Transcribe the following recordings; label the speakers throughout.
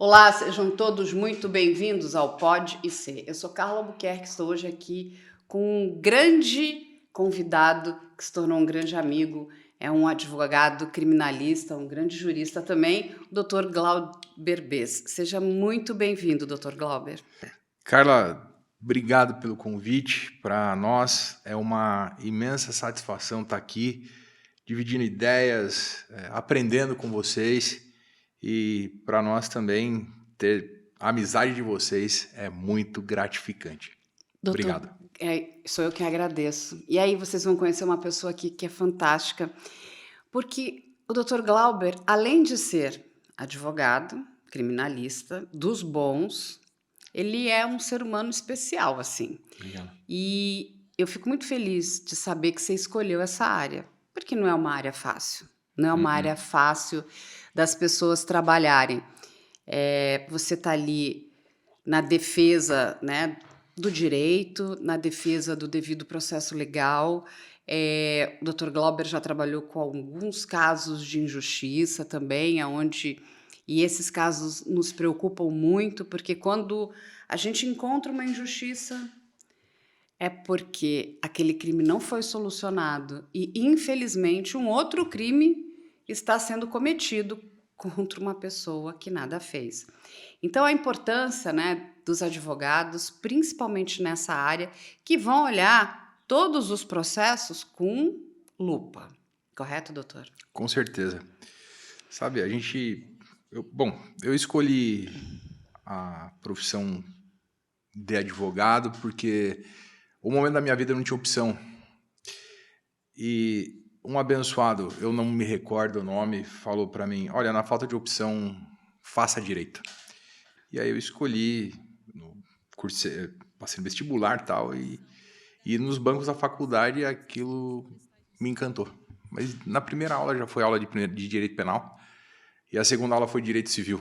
Speaker 1: Olá, sejam todos muito bem-vindos ao Pode e Ser. Eu sou Carla Albuquerque, estou hoje aqui com um grande convidado que se tornou um grande amigo, é um advogado criminalista, um grande jurista também, o Dr. Glauber Bess. Seja muito bem-vindo, Dr. Glauber.
Speaker 2: Carla, obrigado pelo convite. Para nós é uma imensa satisfação estar aqui, dividindo ideias, aprendendo com vocês. E para nós também ter a amizade de vocês é muito gratificante.
Speaker 1: Doutor,
Speaker 2: Obrigado.
Speaker 1: sou eu que agradeço. E aí vocês vão conhecer uma pessoa aqui que é fantástica, porque o Dr. Glauber, além de ser advogado, criminalista, dos bons, ele é um ser humano especial, assim.
Speaker 2: Obrigado.
Speaker 1: E eu fico muito feliz de saber que você escolheu essa área, porque não é uma área fácil. Não é uma área fácil das pessoas trabalharem. Você está ali na defesa, né, do direito, na defesa do devido processo legal. O Dr. Glauber já trabalhou com alguns casos de injustiça também, e esses casos nos preocupam muito, porque quando a gente encontra uma injustiça, é porque aquele crime não foi solucionado e, infelizmente, um outro crime está sendo cometido contra uma pessoa que nada fez. Então, a importância, né, dos advogados, principalmente nessa área, que vão olhar todos os processos com lupa. Correto, doutor?
Speaker 2: Com certeza. Sabe, eu escolhi a profissão de advogado porque o momento da minha vida eu não tinha opção. E um abençoado, eu não me recordo o nome, falou para mim: olha, na falta de opção, faça direito. E aí eu escolhi, passei no vestibular e tal, e nos bancos da faculdade aquilo me encantou. Mas na primeira aula já foi aula de direito penal, e a segunda aula foi direito civil.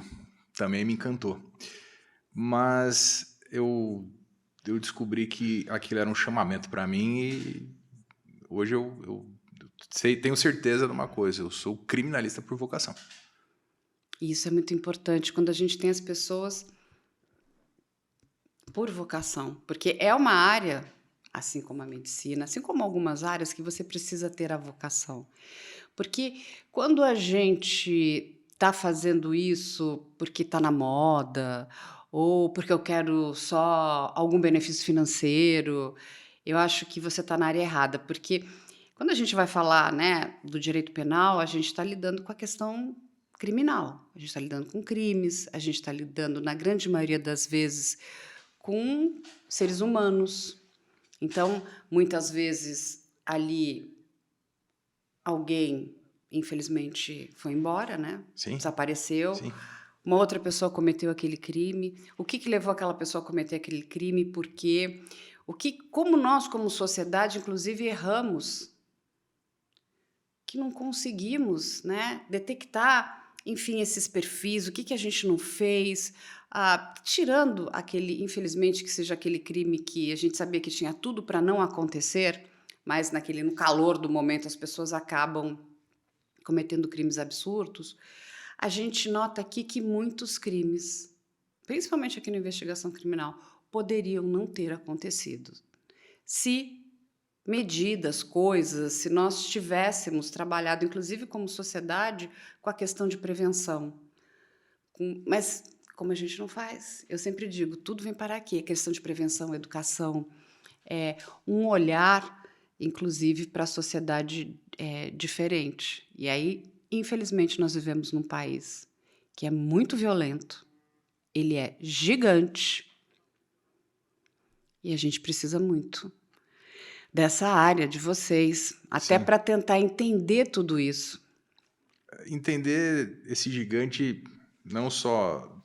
Speaker 2: Também me encantou. Mas eu descobri que aquilo era um chamamento para mim e hoje eu tenho certeza de uma coisa: eu sou criminalista por vocação.
Speaker 1: E isso é muito importante quando a gente tem as pessoas por vocação, porque é uma área, assim como a medicina, assim como algumas áreas, que você precisa ter a vocação. Porque quando a gente está fazendo isso porque está na moda, ou porque eu quero só algum benefício financeiro, eu acho que você está na área errada, porque quando a gente vai falar, né, do direito penal, a gente está lidando com a questão criminal, a gente está lidando com crimes, a gente está lidando, na grande maioria das vezes, com seres humanos. Então, muitas vezes, ali, alguém, infelizmente, foi embora, né?
Speaker 2: Sim,
Speaker 1: Desapareceu.
Speaker 2: sim.
Speaker 1: Uma outra pessoa cometeu aquele crime. O que levou aquela pessoa a cometer aquele crime? Por quê? Como nós, como sociedade, inclusive, erramos, que não conseguimos, né, detectar, enfim, esses perfis, o que a gente não fez, tirando aquele, infelizmente, que seja aquele crime que a gente sabia que tinha tudo para não acontecer, mas no calor do momento as pessoas acabam cometendo crimes absurdos. A gente nota aqui que muitos crimes, principalmente aqui na investigação criminal, poderiam não ter acontecido se medidas, coisas, se nós tivéssemos trabalhado, inclusive como sociedade, com a questão de prevenção. Mas como a gente não faz, eu sempre digo, tudo vem para aqui, a questão de prevenção, educação, um olhar, inclusive, para a sociedade diferente. E aí, infelizmente, nós vivemos num país que é muito violento, ele é gigante, e a gente precisa muito dessa área de vocês, até
Speaker 2: Sim.
Speaker 1: para tentar entender tudo isso.
Speaker 2: Entender esse gigante, não só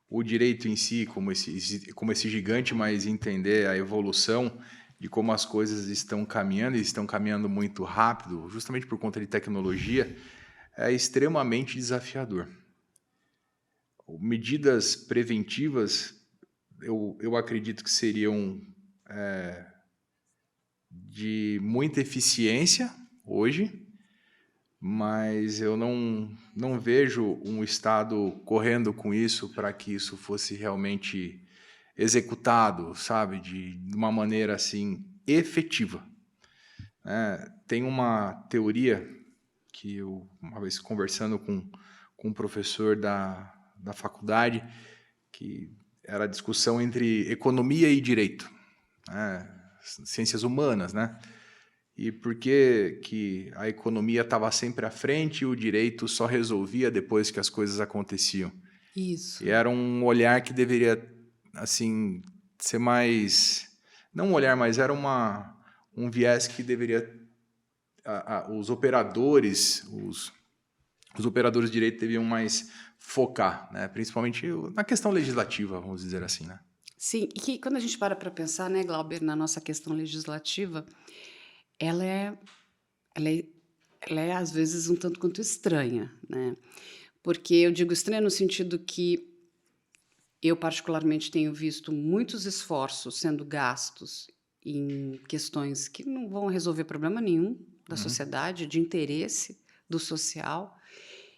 Speaker 2: o direito em si como esse gigante, mas entender a evolução de como as coisas estão caminhando, e estão caminhando muito rápido, justamente por conta de tecnologia, é extremamente desafiador. Medidas preventivas, eu acredito que seriam de muita eficiência hoje, mas eu não vejo um Estado correndo com isso para que isso fosse realmente executado, sabe, de uma maneira assim efetiva, né? Tem uma teoria que eu, uma vez conversando com um professor da faculdade, que era a discussão entre economia e direito, né? Ciências humanas, né? E por que a economia estava sempre à frente e o direito só resolvia depois que as coisas aconteciam. E
Speaker 1: Isso.
Speaker 2: era um olhar que deveria, assim, ser mais... Não um olhar, mas era um viés que deveria... os operadores, os operadores de direito deviam mais focar, né? Principalmente na questão legislativa, vamos dizer assim, né?
Speaker 1: Sim, e que quando a gente para pensar, né, Glauber, na nossa questão legislativa, ela é, ela é, ela é às vezes um tanto quanto estranha, né? Porque eu digo estranha no sentido que eu particularmente tenho visto muitos esforços sendo gastos em questões que não vão resolver problema nenhum da
Speaker 2: Uhum.
Speaker 1: sociedade, de interesse do social,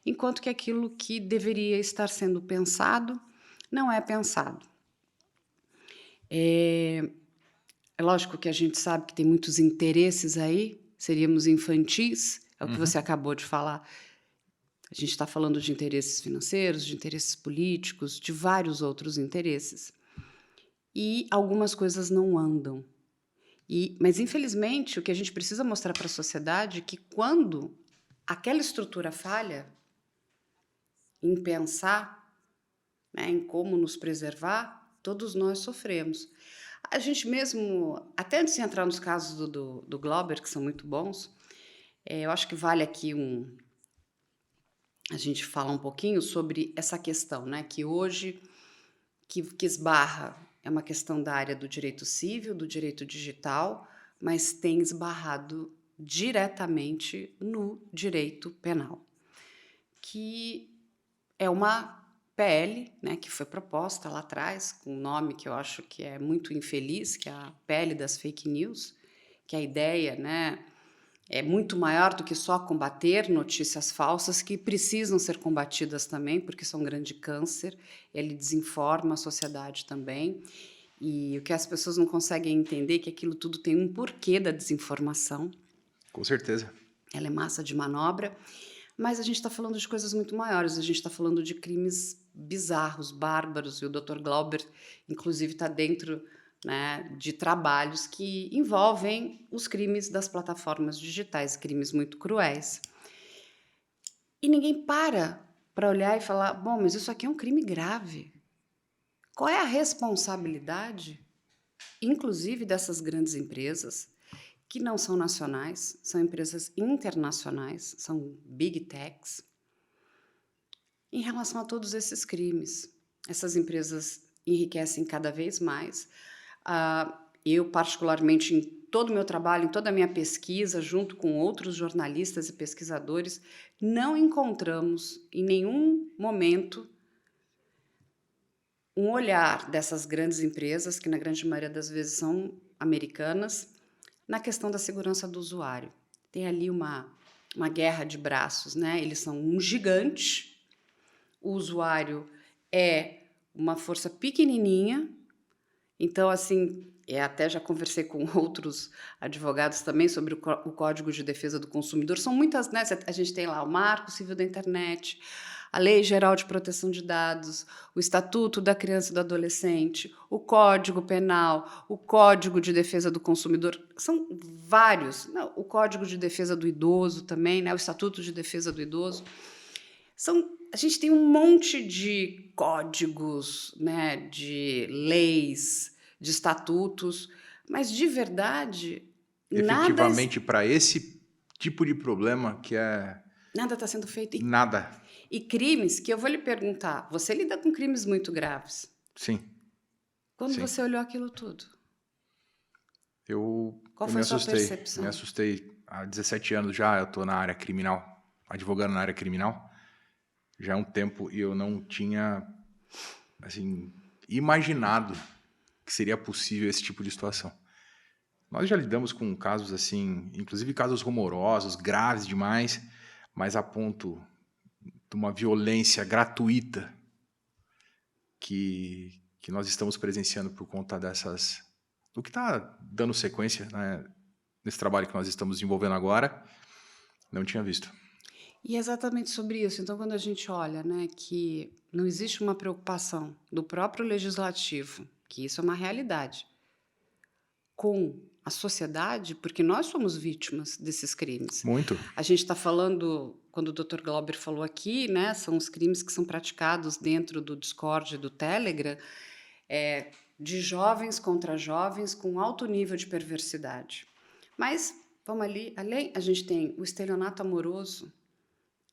Speaker 1: enquanto que aquilo que deveria estar sendo pensado não é pensado. É lógico que a gente sabe que tem muitos interesses aí, seríamos infantis, é o que você
Speaker 2: Uhum.
Speaker 1: acabou de falar. A gente está falando de interesses financeiros, de interesses políticos, de vários outros interesses. E algumas coisas não andam. Mas, infelizmente, o que a gente precisa mostrar para a sociedade é que quando aquela estrutura falha em pensar, né, em como nos preservar, todos nós sofremos. A gente mesmo, até antes de entrar nos casos do Glauber, que são muito bons, eu acho que vale aqui a gente falar um pouquinho sobre essa questão, né, que hoje que esbarra é uma questão da área do direito civil, do direito digital, mas tem esbarrado diretamente no direito penal, que é uma PL, né, que foi proposta lá atrás, com um nome que eu acho que é muito infeliz, que é a PL das fake news, que a ideia, né, é muito maior do que só combater notícias falsas, que precisam ser combatidas também, porque são um grande câncer, ele desinforma a sociedade também, e o que as pessoas não conseguem entender é que aquilo tudo tem um porquê da desinformação,
Speaker 2: Com certeza.
Speaker 1: ela é massa de manobra, mas a gente está falando de coisas muito maiores, a gente está falando de crimes bizarros, bárbaros, e o Dr. Glauber, inclusive, está dentro, né, de trabalhos que envolvem os crimes das plataformas digitais, crimes muito cruéis. E ninguém para olhar e falar, bom, mas isso aqui é um crime grave. Qual é a responsabilidade, inclusive dessas grandes empresas, que não são nacionais, são empresas internacionais, são big techs, em relação a todos esses crimes? Essas empresas enriquecem cada vez mais. Eu, particularmente, em todo o meu trabalho, em toda a minha pesquisa, junto com outros jornalistas e pesquisadores, não encontramos em nenhum momento um olhar dessas grandes empresas, que na grande maioria das vezes são americanas, na questão da segurança do usuário. Tem ali uma guerra de braços, né? Eles são um gigante, o usuário é uma força pequenininha, então, assim, até já conversei com outros advogados também sobre o Código de Defesa do Consumidor. São muitas, né? A gente tem lá o Marco Civil da Internet, a Lei Geral de Proteção de Dados, o Estatuto da Criança e do Adolescente, o Código Penal, o Código de Defesa do Consumidor. São vários. Não, o Código de Defesa do Idoso também, né? O Estatuto de Defesa do Idoso. A gente tem um monte de códigos, né, de leis, de estatutos, mas de verdade nada
Speaker 2: Efetivamente, para esse tipo de problema que é
Speaker 1: nada está sendo feito.
Speaker 2: nada.
Speaker 1: E crimes que eu vou lhe perguntar, você lida com crimes muito graves.
Speaker 2: Sim,
Speaker 1: Quando
Speaker 2: sim.
Speaker 1: você olhou aquilo tudo, qual
Speaker 2: Eu
Speaker 1: foi
Speaker 2: me
Speaker 1: a sua
Speaker 2: assustei.
Speaker 1: percepção?
Speaker 2: Me assustei. Há 17 anos já eu estou na área criminal, advogando na área criminal. Já há um tempo e eu não tinha, assim, imaginado que seria possível esse tipo de situação. Nós já lidamos com casos assim, inclusive casos rumorosos, graves demais, mas a ponto de uma violência gratuita que nós estamos presenciando por conta do que está dando sequência, né, nesse trabalho que nós estamos desenvolvendo agora, não tinha visto.
Speaker 1: E é exatamente sobre isso. Então, quando a gente olha, né, que não existe uma preocupação do próprio legislativo, que isso é uma realidade, com a sociedade, porque nós somos vítimas desses crimes.
Speaker 2: Muito.
Speaker 1: A gente está falando, quando o Dr. Glauber falou aqui, né, são os crimes que são praticados dentro do Discord e do Telegram, de jovens contra jovens com alto nível de perversidade. Mas, vamos ali, além, a gente tem o estelionato amoroso,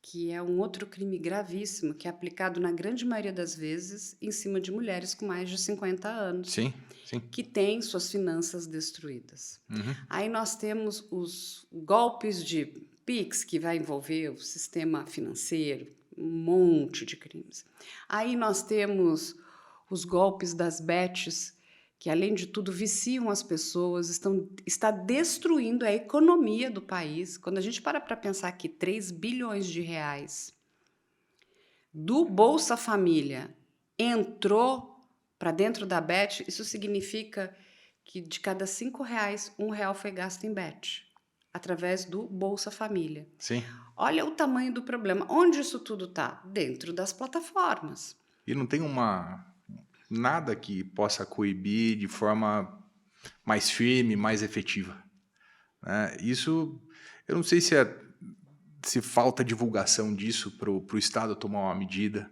Speaker 1: que é um outro crime gravíssimo, que é aplicado na grande maioria das vezes em cima de mulheres com mais de 50 anos,
Speaker 2: Sim, sim.
Speaker 1: que têm suas finanças destruídas.
Speaker 2: Uhum.
Speaker 1: Aí nós temos os golpes de Pix, que vai envolver o sistema financeiro, um monte de crimes. Aí nós temos os golpes das bets, que além de tudo viciam as pessoas, está destruindo a economia do país. Quando a gente para pensar que 3 bilhões de reais do Bolsa Família entrou para dentro da bet, isso significa que de cada 5 reais, R$1 foi gasto em bet, através do Bolsa Família.
Speaker 2: Sim.
Speaker 1: Olha o tamanho do problema. Onde isso tudo está? Dentro das plataformas.
Speaker 2: E não tem nada que possa coibir de forma mais firme, mais efetiva, né? Isso, eu não sei se falta divulgação disso para o Estado tomar uma medida.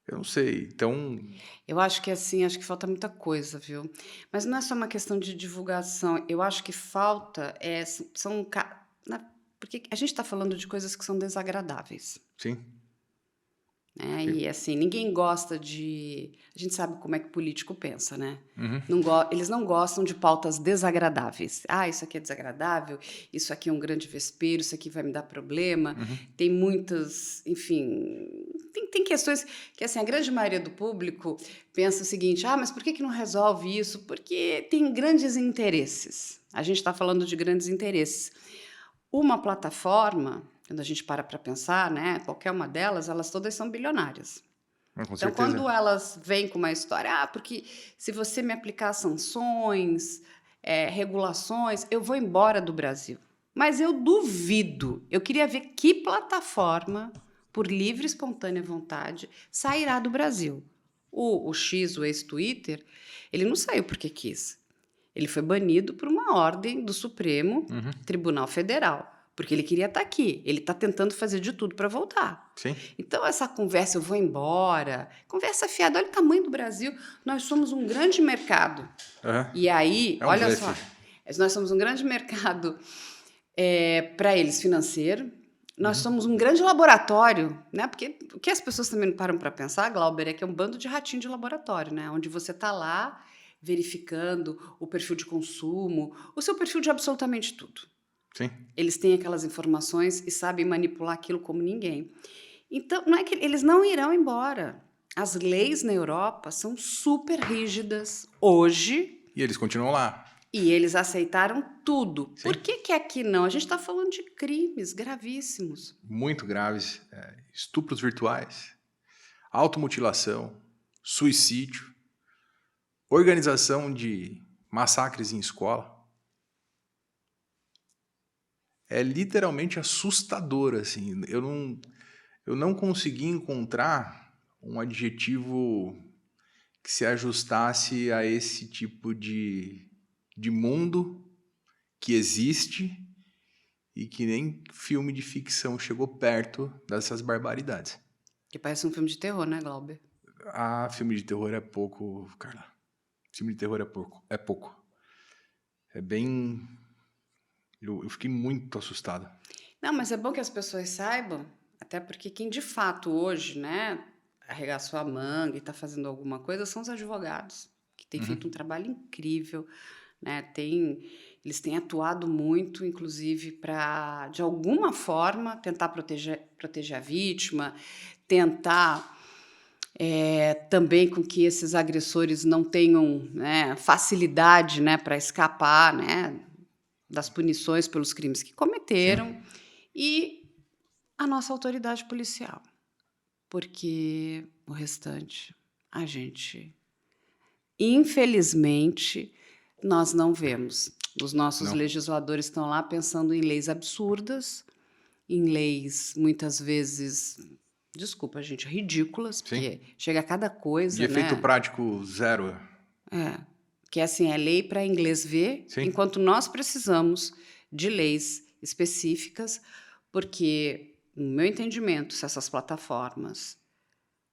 Speaker 2: Eu não sei. Então,
Speaker 1: Eu acho que assim, acho que falta muita coisa, viu? Mas não é só uma questão de divulgação. Eu acho que falta porque a gente está falando de coisas que são desagradáveis.
Speaker 2: sim.
Speaker 1: Né? E assim, ninguém gosta de. A gente sabe como é que político pensa, né?
Speaker 2: Uhum.
Speaker 1: Eles não gostam de pautas desagradáveis. Ah, isso aqui é desagradável, isso aqui é um grande vespeiro, isso aqui vai me dar problema.
Speaker 2: Uhum.
Speaker 1: Tem muitas, enfim, tem questões que assim, a grande maioria do público pensa o seguinte: ah, mas por que não resolve isso? Porque tem grandes interesses. A gente está falando de grandes interesses. Uma plataforma, quando a gente para pensar, né, qualquer uma delas, elas todas são bilionárias.
Speaker 2: Com
Speaker 1: Então,
Speaker 2: certeza.
Speaker 1: quando elas vêm com uma história, porque se você me aplicar sanções, regulações, eu vou embora do Brasil. Mas eu duvido. Eu queria ver que plataforma, por livre e espontânea vontade, sairá do Brasil. O X, o ex-Twitter, ele não saiu porque quis. Ele foi banido por uma ordem do Supremo Tribunal Federal, porque ele queria estar aqui. Ele está tentando fazer de tudo para voltar.
Speaker 2: Sim.
Speaker 1: Então, essa conversa, eu vou embora, conversa fiada, olha o tamanho do Brasil. Nós somos um grande mercado.
Speaker 2: Uhum.
Speaker 1: E aí,
Speaker 2: É um
Speaker 1: olha
Speaker 2: blefe.
Speaker 1: só, nós somos um grande mercado para eles financeiro. Nós somos um grande laboratório, né? Porque o que as pessoas também não param para pensar, Glauber, é que é um bando de ratinho de laboratório, né? Onde você está lá verificando o perfil de consumo, o seu perfil de absolutamente tudo.
Speaker 2: Sim.
Speaker 1: Eles têm aquelas informações e sabem manipular aquilo como ninguém. Então, não é que eles não irão embora. As leis na Europa são super rígidas hoje.
Speaker 2: E eles continuam lá.
Speaker 1: E eles aceitaram tudo.
Speaker 2: Sim.
Speaker 1: Por que aqui não? A gente está falando de crimes gravíssimos.
Speaker 2: Muito graves. Estupros virtuais, automutilação, suicídio, organização de massacres em escola. É literalmente assustador, assim. Eu não consegui encontrar um adjetivo que se ajustasse a esse tipo de mundo que existe e que nem filme de ficção chegou perto dessas barbaridades.
Speaker 1: Que parece um filme de terror, né, Glauber?
Speaker 2: Ah, filme de terror é pouco, Carla. Filme de terror é pouco. É pouco. É bem... Eu fiquei muito assustado.
Speaker 1: Não, mas é bom que as pessoas saibam, até porque quem de fato hoje, né, arregaçou a manga e está fazendo alguma coisa são os advogados, que têm feito um trabalho incrível, né? Eles têm atuado muito, inclusive, para, de alguma forma, tentar proteger a vítima, tentar também com que esses agressores não tenham, né, facilidade, né, para escapar, né, das punições pelos crimes que cometeram.
Speaker 2: Sim.
Speaker 1: E A nossa autoridade policial, porque o restante, a gente, infelizmente, nós não vemos. Os nossos
Speaker 2: Não.
Speaker 1: legisladores estão lá pensando em leis absurdas, em leis muitas vezes, desculpa, gente, ridículas,
Speaker 2: Sim.
Speaker 1: porque chega a cada
Speaker 2: De
Speaker 1: coisa,
Speaker 2: efeito
Speaker 1: né?
Speaker 2: prático, zero.
Speaker 1: Que assim, é lei para inglês ver,
Speaker 2: Sim.
Speaker 1: enquanto nós precisamos de leis específicas, porque, no meu entendimento, se essas plataformas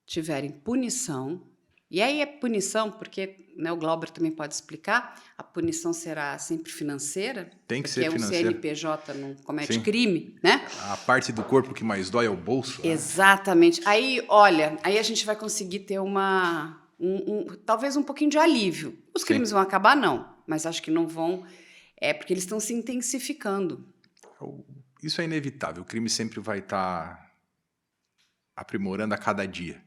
Speaker 1: tiverem punição, e aí é punição, porque, né, o Glauber também pode explicar, a punição será sempre financeira,
Speaker 2: Tem que
Speaker 1: porque
Speaker 2: ser
Speaker 1: o
Speaker 2: financeira.
Speaker 1: CNPJ não comete
Speaker 2: Sim.
Speaker 1: crime, né?
Speaker 2: A parte do corpo que mais dói é o bolso. Né?
Speaker 1: Exatamente. Aí, olha, aí a gente vai conseguir ter talvez um pouquinho de alívio. Os
Speaker 2: Sim.
Speaker 1: crimes vão acabar, não, mas acho que não vão, porque eles estão se intensificando.
Speaker 2: Isso é inevitável. O crime sempre vai estar aprimorando a cada dia.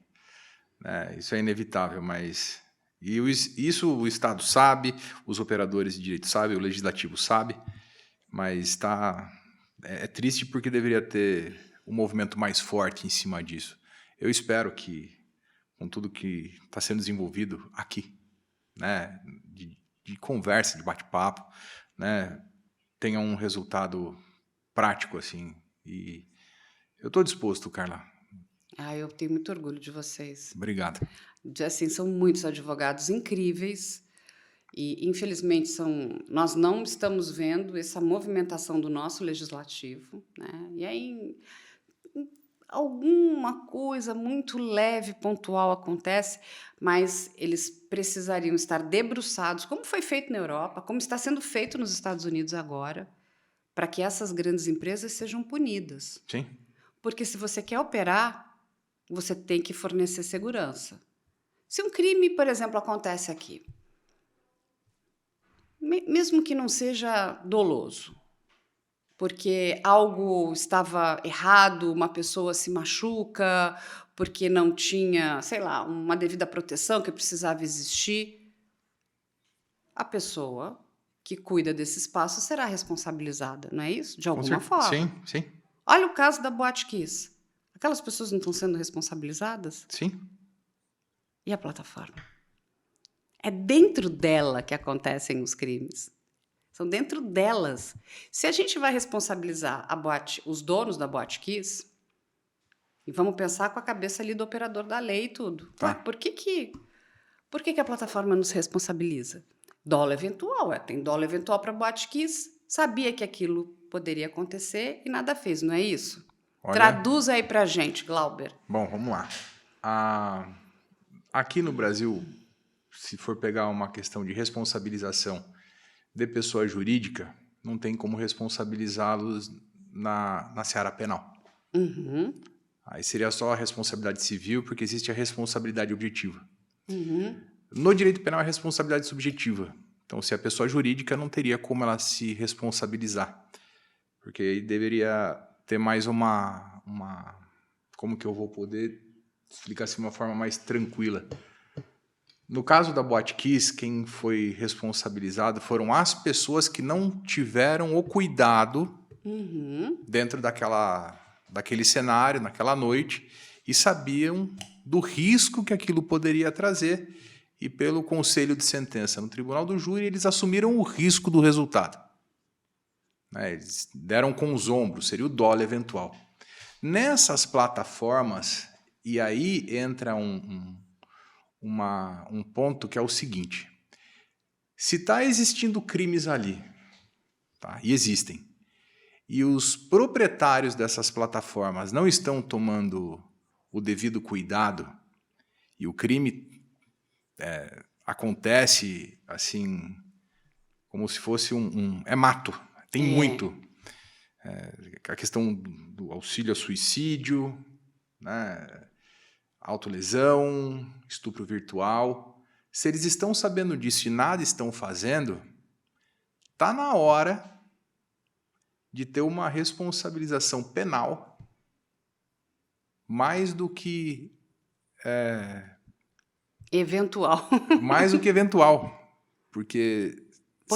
Speaker 2: Né? Isso é inevitável, mas... Isso o Estado sabe, os operadores de direito sabem, o Legislativo sabe, mas é triste porque deveria ter um movimento mais forte em cima disso. Eu espero que, com tudo que está sendo desenvolvido aqui, né, de conversa, de bate-papo, né, tenha um resultado prático, assim. E eu estou disposto, Carla.
Speaker 1: Eu tenho muito orgulho de vocês.
Speaker 2: Obrigado.
Speaker 1: Assim, são muitos advogados incríveis e, infelizmente, nós não estamos vendo essa movimentação do nosso legislativo, né? E aí alguma coisa muito leve, pontual acontece, mas eles precisariam estar debruçados, como foi feito na Europa, como está sendo feito nos Estados Unidos agora, para que essas grandes empresas sejam punidas.
Speaker 2: Sim.
Speaker 1: Porque se você quer operar, você tem que fornecer segurança. Se um crime, por exemplo, acontece aqui, mesmo que não seja doloso, porque algo estava errado, uma pessoa se machuca, porque não tinha, sei lá, uma devida proteção que precisava existir, a pessoa que cuida desse espaço será responsabilizada, não é isso? De alguma forma.
Speaker 2: Sim, sim.
Speaker 1: Olha o caso da Boate Kiss. Aquelas pessoas não estão sendo responsabilizadas?
Speaker 2: Sim.
Speaker 1: E a plataforma? É dentro dela que acontecem os crimes. São dentro delas. Se a gente vai responsabilizar os donos da Boate Kiss, e vamos pensar com a cabeça ali do operador da lei e tudo.
Speaker 2: Tá.
Speaker 1: Por que a plataforma não se responsabiliza? Dolo eventual, tem dolo eventual para a Boate Kiss, sabia que aquilo poderia acontecer e nada fez, não é isso?
Speaker 2: Olha...
Speaker 1: Traduz aí pra gente, Glauber.
Speaker 2: Bom, vamos lá. Aqui no Brasil, se for pegar uma questão de responsabilização de pessoa jurídica, não tem como responsabilizá-los na seara penal.
Speaker 1: Uhum.
Speaker 2: Aí seria só a responsabilidade civil, porque existe a responsabilidade objetiva.
Speaker 1: Uhum.
Speaker 2: No direito penal é responsabilidade subjetiva. Então, se a pessoa jurídica, não teria como ela se responsabilizar. Porque aí deveria ter mais como que eu vou poder explicar assim de uma forma mais tranquila? No caso da Boate Kiss, quem foi responsabilizado foram as pessoas que não tiveram o cuidado dentro daquele cenário, naquela noite, e sabiam do risco que aquilo poderia trazer, e pelo conselho de sentença no tribunal do júri, eles assumiram o risco do resultado. Eles deram com os ombros, seria o dolo eventual. Nessas plataformas, e aí entra um ponto que é o seguinte: se está existindo crimes ali, tá? E existem, e os proprietários dessas plataformas não estão tomando o devido cuidado, e o crime acontece assim, como se fosse é mato, tem muito. A questão do auxílio a suicídio, né? Autolesão, estupro virtual. Se eles estão sabendo disso e nada estão fazendo, está na hora de ter uma responsabilização penal mais do que...
Speaker 1: Eventual.
Speaker 2: Mais do que eventual. Porque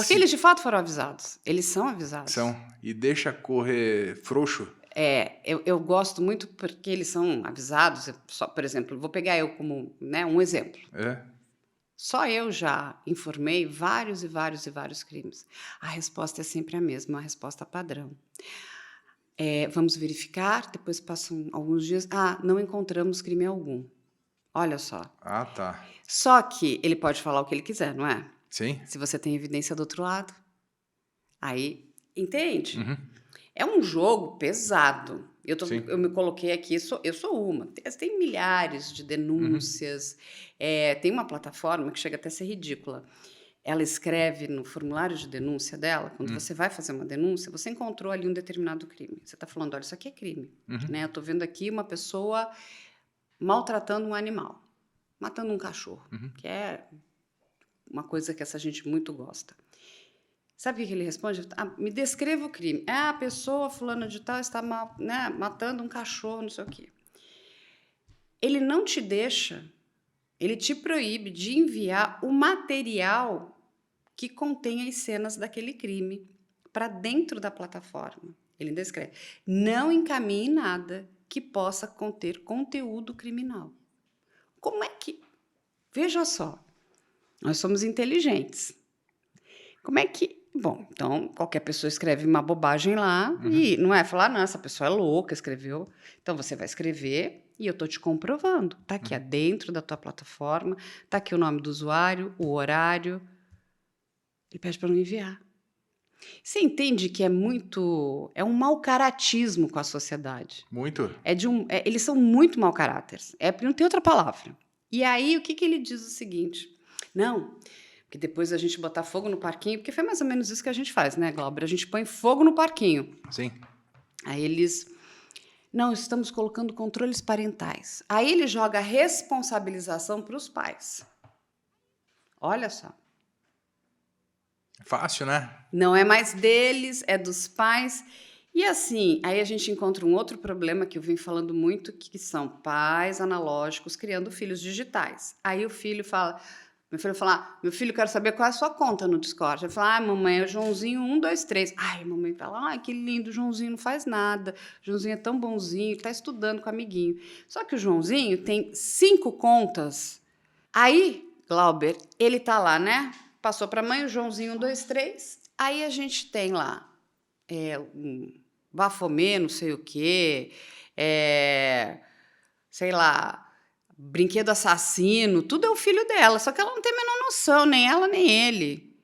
Speaker 1: eles de fato foram avisados. Eles são avisados.
Speaker 2: São. E deixa correr frouxo.
Speaker 1: Eu gosto muito porque eles são avisados. Só, por exemplo, vou pegar eu como, né, um exemplo.
Speaker 2: É.
Speaker 1: Só eu já informei vários e vários e vários crimes. A resposta é sempre a mesma, a resposta padrão. Vamos verificar, depois passam alguns dias. Ah, não encontramos crime algum. Olha só.
Speaker 2: Ah, tá.
Speaker 1: Só que ele pode falar o que ele quiser, não é?
Speaker 2: Sim.
Speaker 1: Se você tem evidência do outro lado, aí, entende?
Speaker 2: Uhum.
Speaker 1: É um jogo pesado.
Speaker 2: Sim.
Speaker 1: Eu me coloquei aqui, eu sou uma. Tem milhares de denúncias. Tem uma plataforma que chega até a ser ridícula. Ela escreve no formulário de denúncia dela, quando você vai fazer uma denúncia, você encontrou ali um determinado crime. Você está falando, olha, isso aqui é crime.
Speaker 2: Uhum.
Speaker 1: Né? Eu estou vendo aqui uma pessoa maltratando um animal, matando um cachorro, que é uma coisa que essa gente muito gosta. Sabe o que ele responde? Me descreva o crime. A pessoa fulana de tal está matando um cachorro, não sei o quê. Ele não te deixa, ele te proíbe de enviar o material que contém as cenas daquele crime para dentro da plataforma. Ele descreve. Não encaminhe nada que possa conter conteúdo criminal. Como é que... Veja só, nós somos inteligentes. Como é que... Bom, então, qualquer pessoa escreve uma bobagem lá e não é falar, não, essa pessoa é louca, escreveu. Então, você vai escrever e eu estou te comprovando. Está aqui dentro da tua plataforma, está aqui o nome do usuário, o horário. Ele pede para não enviar. Você entende que é um mau caratismo com a sociedade.
Speaker 2: Muito.
Speaker 1: Eles são muito mau caráter. Não tem outra palavra. E aí, o que ele diz o seguinte? Não, porque depois a gente botar fogo no parquinho, porque foi mais ou menos isso que a gente faz, né, Glauber? A gente põe fogo no parquinho.
Speaker 2: Sim.
Speaker 1: Aí eles... Não, estamos colocando controles parentais. Aí ele joga a responsabilização para os pais. Olha só.
Speaker 2: Fácil, né?
Speaker 1: Não é mais deles, é dos pais. E assim, aí a gente encontra um outro problema que eu venho falando muito, que são pais analógicos criando filhos digitais. Aí meu filho fala, meu filho, quero saber qual é a sua conta no Discord. Eu falo, mamãe, é o Joãozinho 123. Ai, mamãe fala, que lindo, o Joãozinho não faz nada. O Joãozinho é tão bonzinho, ele está estudando com o amiguinho. Só que o Joãozinho tem 5 contas. Aí, Glauber, ele tá lá, né? Passou para a mãe o Joãozinho 123. Aí a gente tem lá um Bafomê, não sei o quê, sei lá, brinquedo assassino, tudo é o filho dela, só que ela não tem a menor noção, nem ela nem ele.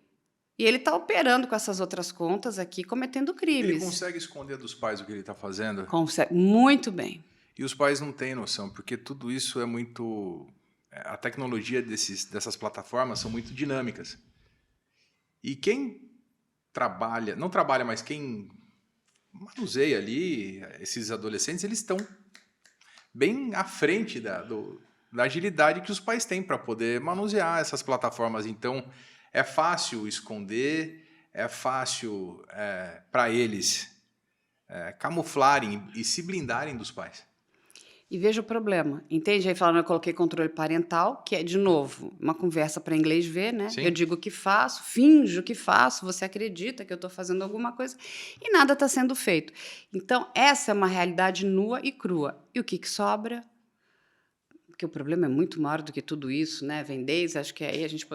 Speaker 1: E ele está operando com essas outras contas aqui, cometendo crimes.
Speaker 2: Ele consegue esconder dos pais o que ele está fazendo?
Speaker 1: Consegue, muito bem.
Speaker 2: E os pais não têm noção, porque tudo isso é muito... A tecnologia dessas plataformas são muito dinâmicas. E quem trabalha, não trabalha, mas quem manuseia ali, esses adolescentes, eles estão bem à frente da agilidade que os pais têm para poder manusear essas plataformas. Então, é fácil esconder, é fácil para eles camuflarem e se blindarem dos pais.
Speaker 1: E veja o problema, entende? Aí falando, eu coloquei controle parental, que é, de novo, uma conversa para inglês ver, né?
Speaker 2: Sim.
Speaker 1: Eu digo que faço, finjo que faço, você acredita que eu estou fazendo alguma coisa e nada está sendo feito. Então, essa é uma realidade nua e crua. E o que sobra? Porque o problema é muito maior do que tudo isso, né? Vem desde, acho que aí a gente...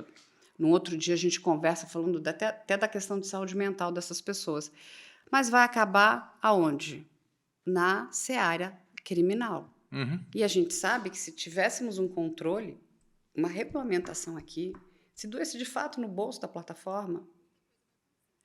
Speaker 1: Num outro dia a gente conversa falando até da questão de saúde mental dessas pessoas. Mas vai acabar aonde? Na seara criminal. E a gente sabe que se tivéssemos um controle, uma regulamentação aqui, se doesse de fato no bolso da plataforma,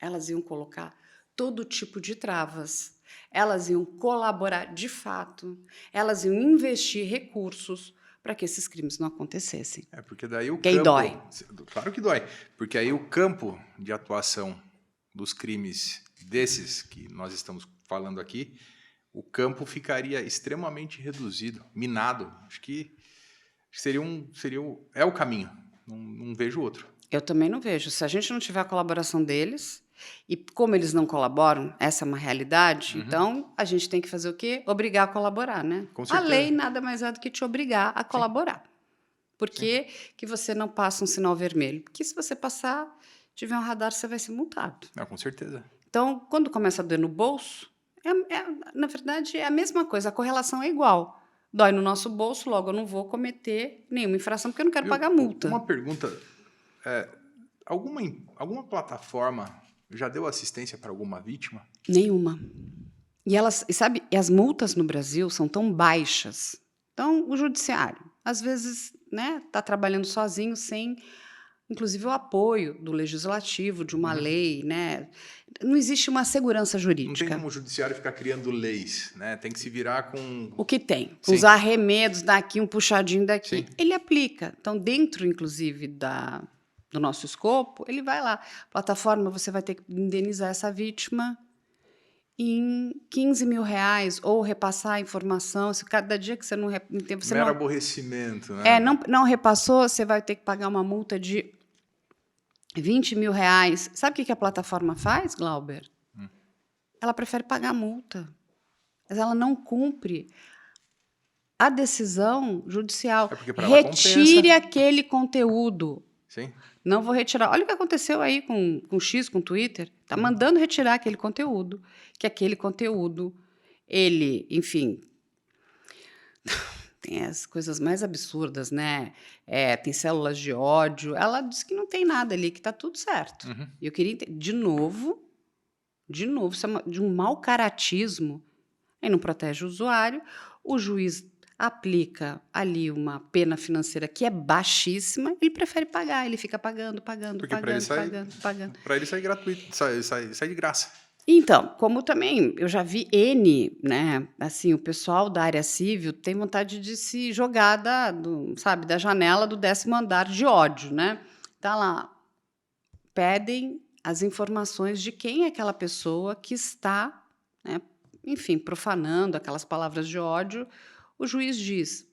Speaker 1: elas iam colocar todo tipo de travas, elas iam colaborar de fato, elas iam investir recursos para que esses crimes não acontecessem.
Speaker 2: Porque daí o
Speaker 1: campo... dói.
Speaker 2: Claro que dói, porque aí o campo de atuação dos crimes desses que nós estamos falando aqui, o campo ficaria extremamente reduzido, minado. Acho que é o caminho. Não vejo outro.
Speaker 1: Eu também não vejo. Se a gente não tiver a colaboração deles, e como eles não colaboram, essa é uma realidade, então a gente tem que fazer o quê? Obrigar a colaborar, né?
Speaker 2: Com certeza.
Speaker 1: A lei nada mais é do que te obrigar a colaborar. Por que que você não passa um sinal vermelho? Porque se você passar, tiver um radar, você vai ser multado.
Speaker 2: Com certeza.
Speaker 1: Então, quando começa a doer no bolso, Na verdade, é a mesma coisa, a correlação é igual. Dói no nosso bolso, logo eu não vou cometer nenhuma infração, porque eu não quero
Speaker 2: Viu?
Speaker 1: pagar multa.
Speaker 2: Uma pergunta, é, alguma plataforma já deu assistência para alguma vítima?
Speaker 1: Nenhuma. E sabe, e as multas no Brasil são tão baixas. Então, o judiciário, às vezes, né, está trabalhando sozinho, sem, inclusive, o apoio do legislativo, de uma
Speaker 2: Uhum.
Speaker 1: lei, né? Não existe uma segurança
Speaker 2: Não tem
Speaker 1: jurídica.
Speaker 2: como o judiciário ficar criando leis, né? Tem que se virar com...
Speaker 1: O que tem? Com
Speaker 2: Sim,
Speaker 1: os arremedos daqui, um puxadinho daqui.
Speaker 2: sim.
Speaker 1: Ele aplica. Então, dentro, inclusive, do nosso escopo, ele vai lá. Plataforma, você vai ter que indenizar essa vítima em 15 mil reais, ou repassar a informação. Se cada dia que você não... Você
Speaker 2: Mero
Speaker 1: não
Speaker 2: aborrecimento, né?
Speaker 1: não repassou, você vai ter que pagar uma multa de 20 mil reais. Sabe o que a plataforma faz, Glauber? Ela prefere pagar a multa. Mas ela não cumpre a decisão judicial.
Speaker 2: É porque para ela
Speaker 1: Retire
Speaker 2: compensa.
Speaker 1: aquele conteúdo.
Speaker 2: Sim.
Speaker 1: Não vou retirar. Olha o que aconteceu aí com o X, com o Twitter. Está mandando retirar aquele conteúdo. Que aquele conteúdo, ele, enfim, tem as coisas mais absurdas, né? Tem células de ódio. Ela diz que não tem nada ali, que está tudo certo.
Speaker 2: Uhum.
Speaker 1: E eu queria entender, de novo, isso é de um mau caratismo. Aí não protege o usuário, o juiz aplica ali uma pena financeira que é baixíssima, ele prefere pagar, ele fica pagando,
Speaker 2: Porque para ele
Speaker 1: pagando.
Speaker 2: para ele sai gratuito, sai de graça.
Speaker 1: Então, como também eu já vi N, né, assim, o pessoal da área civil tem vontade de se jogar sabe, da janela do 10º andar de ódio, né? Tá lá, pedem as informações de quem é aquela pessoa que está, né, enfim, profanando aquelas palavras de ódio. O juiz diz: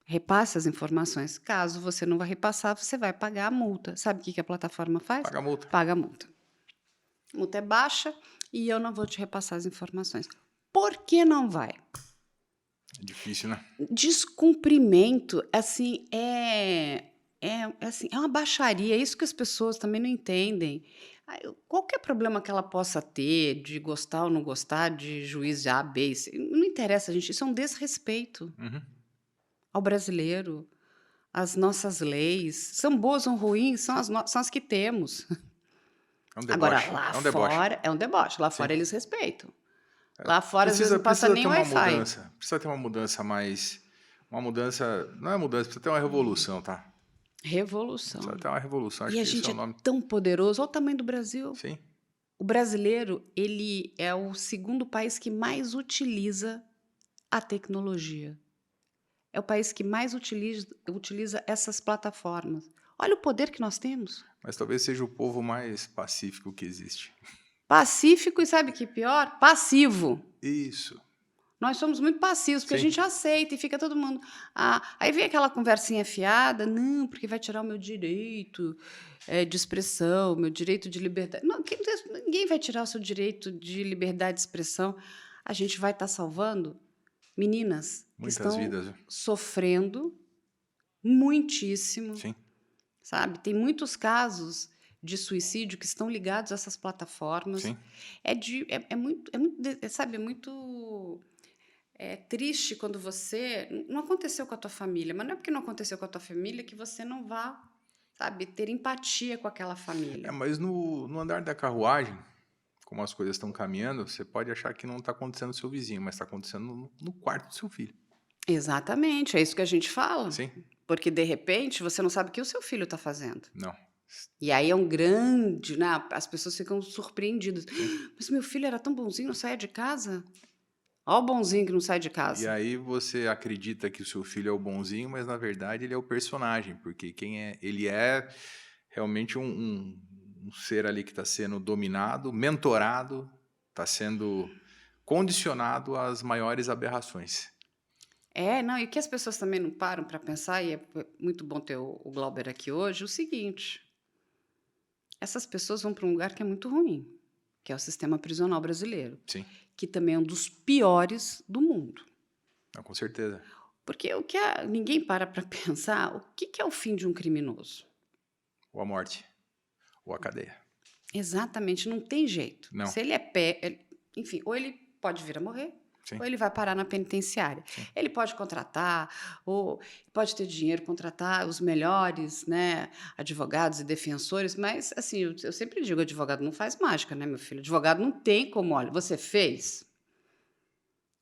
Speaker 1: repasse as informações. Caso você não vá repassar, você vai pagar a multa. Sabe o que a plataforma faz?
Speaker 2: Paga a multa.
Speaker 1: Paga a multa. A multa é baixa e eu não vou te repassar as informações. Por que não vai?
Speaker 2: É difícil, né?
Speaker 1: Descumprimento, assim, assim, é uma baixaria. É isso que as pessoas também não entendem. Qualquer problema que ela possa ter, de gostar ou não gostar de juiz de A, B, C, não interessa, gente. Isso é um desrespeito
Speaker 2: Uhum.
Speaker 1: ao brasileiro. As nossas leis, são boas ou ruins, são as que temos.
Speaker 2: É um
Speaker 1: Agora,
Speaker 2: deboche.
Speaker 1: lá
Speaker 2: É um deboche.
Speaker 1: fora, é um deboche. Lá
Speaker 2: Sim.
Speaker 1: fora eles respeitam. Lá fora, às vezes, não passa
Speaker 2: Precisa
Speaker 1: nem
Speaker 2: ter uma
Speaker 1: Wi-Fi.
Speaker 2: mudança. Precisa ter uma mudança mais... Uma mudança... Não é mudança, precisa ter uma revolução, tá?
Speaker 1: Revolução.
Speaker 2: Precisa ter uma revolução. Acho
Speaker 1: E a
Speaker 2: que esse
Speaker 1: gente
Speaker 2: é o nome.
Speaker 1: tão poderoso. Olha o tamanho do Brasil.
Speaker 2: Sim.
Speaker 1: O brasileiro, ele é o segundo país que mais utiliza a tecnologia. É o país que mais utiliza essas plataformas. Olha o poder que nós temos.
Speaker 2: Mas talvez seja o povo mais pacífico que existe.
Speaker 1: Pacífico e sabe o que é pior? Passivo.
Speaker 2: Isso.
Speaker 1: Nós somos muito passivos, porque a
Speaker 2: Sim.
Speaker 1: gente aceita e fica todo mundo... aí vem aquela conversinha fiada, não, porque vai tirar o meu direito de expressão, meu direito de liberdade. Não, ninguém vai tirar o seu direito de liberdade de expressão. A gente vai estar salvando meninas que
Speaker 2: Muitas
Speaker 1: estão
Speaker 2: vidas. Viu?
Speaker 1: sofrendo muitíssimo,
Speaker 2: Sim.
Speaker 1: sabe? Tem muitos casos de suicídio que estão ligados a essas plataformas.
Speaker 2: Sim.
Speaker 1: Sabe, é muito triste quando você... Não aconteceu com a tua família, mas não é porque não aconteceu com a tua família que você não vá, sabe, ter empatia com aquela família.
Speaker 2: Mas no andar da carruagem, como as coisas estão caminhando, você pode achar que não está acontecendo no seu vizinho, mas está acontecendo no quarto do seu filho.
Speaker 1: Exatamente, é isso que a gente fala.
Speaker 2: Sim.
Speaker 1: Porque, de repente, você não sabe o que o seu filho está fazendo.
Speaker 2: Não.
Speaker 1: E aí é um grande... né? As pessoas ficam surpreendidas. Mas meu filho era tão bonzinho, não saía de casa? Olha o bonzinho que não sai de casa.
Speaker 2: E aí você acredita que o seu filho é o bonzinho, mas na verdade ele é o personagem, porque ele é realmente um ser ali que está sendo dominado, mentorado, está sendo condicionado às maiores aberrações.
Speaker 1: Não, e o que as pessoas também não param para pensar, e é muito bom ter o Glauber aqui hoje, o seguinte: essas pessoas vão para um lugar que é muito ruim, que é o sistema prisional brasileiro.
Speaker 2: Sim.
Speaker 1: Que também é um dos piores do mundo.
Speaker 2: Não, com certeza.
Speaker 1: Porque ninguém para pensar o que é o fim de um criminoso.
Speaker 2: Ou a morte, ou a cadeia.
Speaker 1: Exatamente, não tem jeito.
Speaker 2: Não.
Speaker 1: Se ele enfim, ou ele pode vir a morrer,
Speaker 2: Sim,
Speaker 1: ou ele vai parar na penitenciária.
Speaker 2: sim.
Speaker 1: Ele pode contratar, ou pode ter dinheiro, contratar os melhores, né, advogados e defensores, mas, assim, eu sempre digo, advogado não faz mágica, né, meu filho? Advogado não tem como, olha, você fez,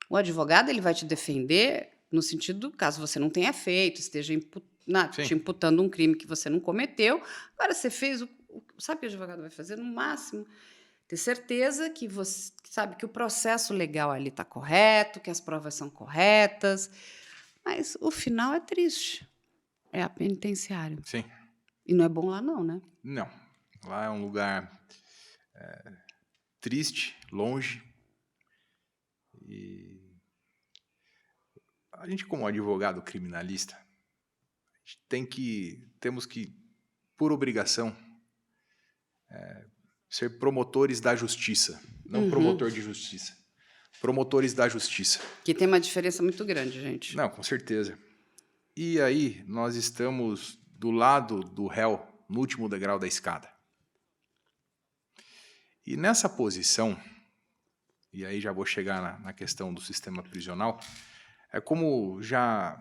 Speaker 1: o advogado ele vai te defender no sentido, caso você não tenha feito, esteja
Speaker 2: Sim,
Speaker 1: te imputando um crime que você não cometeu. Agora você fez sabe o que o advogado vai fazer? No máximo, ter certeza que você sabe que o processo legal ali está correto, que as provas são corretas, mas o final é triste, é a penitenciária.
Speaker 2: sim.
Speaker 1: E não é bom lá não, né?
Speaker 2: Não. Lá é um lugar triste, longe. E a gente, como advogado criminalista, a gente temos que, por obrigação, ser promotores da justiça. Não
Speaker 1: Uhum.
Speaker 2: promotor de justiça. Promotores da justiça.
Speaker 1: Que tem uma diferença muito grande, gente.
Speaker 2: Não, com certeza. E aí, nós estamos do lado do réu, no último degrau da escada. E nessa posição, e aí já vou chegar na questão do sistema prisional, é como já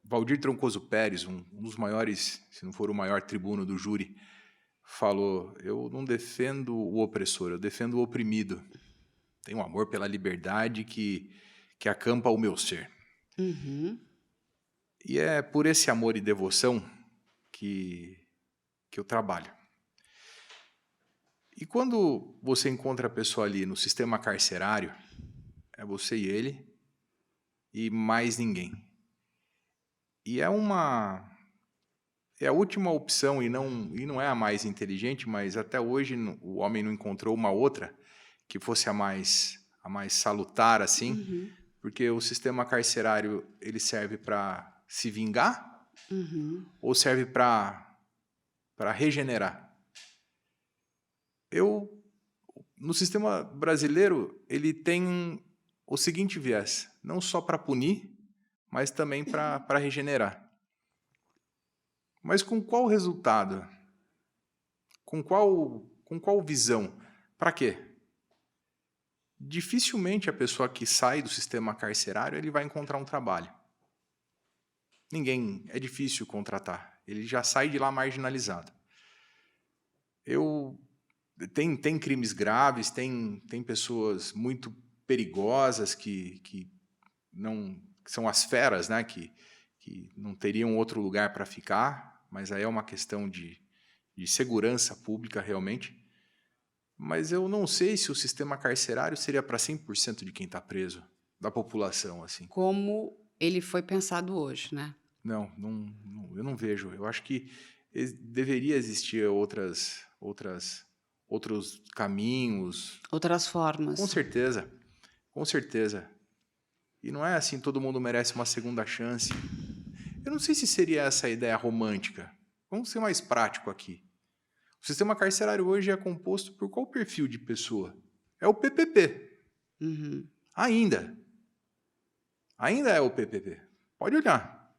Speaker 2: Valdir Troncoso Pérez, um dos maiores, se não for o maior tribuno do júri, falou: eu não defendo o opressor, eu defendo o oprimido. Tenho amor pela liberdade que acampa o meu ser.
Speaker 1: Uhum.
Speaker 2: E é por esse amor e devoção que eu trabalho. E quando você encontra a pessoa ali no sistema carcerário, é você e ele e mais ninguém. E é a última opção e não é a mais inteligente, mas até hoje o homem não encontrou uma outra que fosse a mais salutar assim,
Speaker 1: Uhum.
Speaker 2: porque o sistema carcerário ele serve para se vingar
Speaker 1: Uhum.
Speaker 2: ou serve para regenerar. No sistema brasileiro, ele tem o seguinte viés, não só para punir, mas também para regenerar. Mas com qual resultado? Com qual visão? Para quê? Dificilmente a pessoa que sai do sistema carcerário ele vai encontrar um trabalho. É difícil contratar. Ele já sai de lá marginalizado. Tem crimes graves, tem pessoas muito perigosas que são as feras, né? Que não teriam outro lugar para ficar, mas aí é uma questão de segurança pública realmente. Mas eu não sei se o sistema carcerário seria para 100% de quem está preso, da população, assim.
Speaker 1: Como ele foi pensado hoje, né?
Speaker 2: Não, eu não vejo. Eu acho que deveria existir outros caminhos.
Speaker 1: Outras
Speaker 2: Com
Speaker 1: formas.
Speaker 2: certeza, com certeza. E não é assim, todo mundo merece uma segunda chance. Eu não sei se seria essa a ideia romântica. Vamos ser mais prático aqui. O sistema carcerário hoje é composto por qual perfil de pessoa? É o PPP.
Speaker 1: Uhum.
Speaker 2: Ainda. Ainda é o PPP. Pode olhar.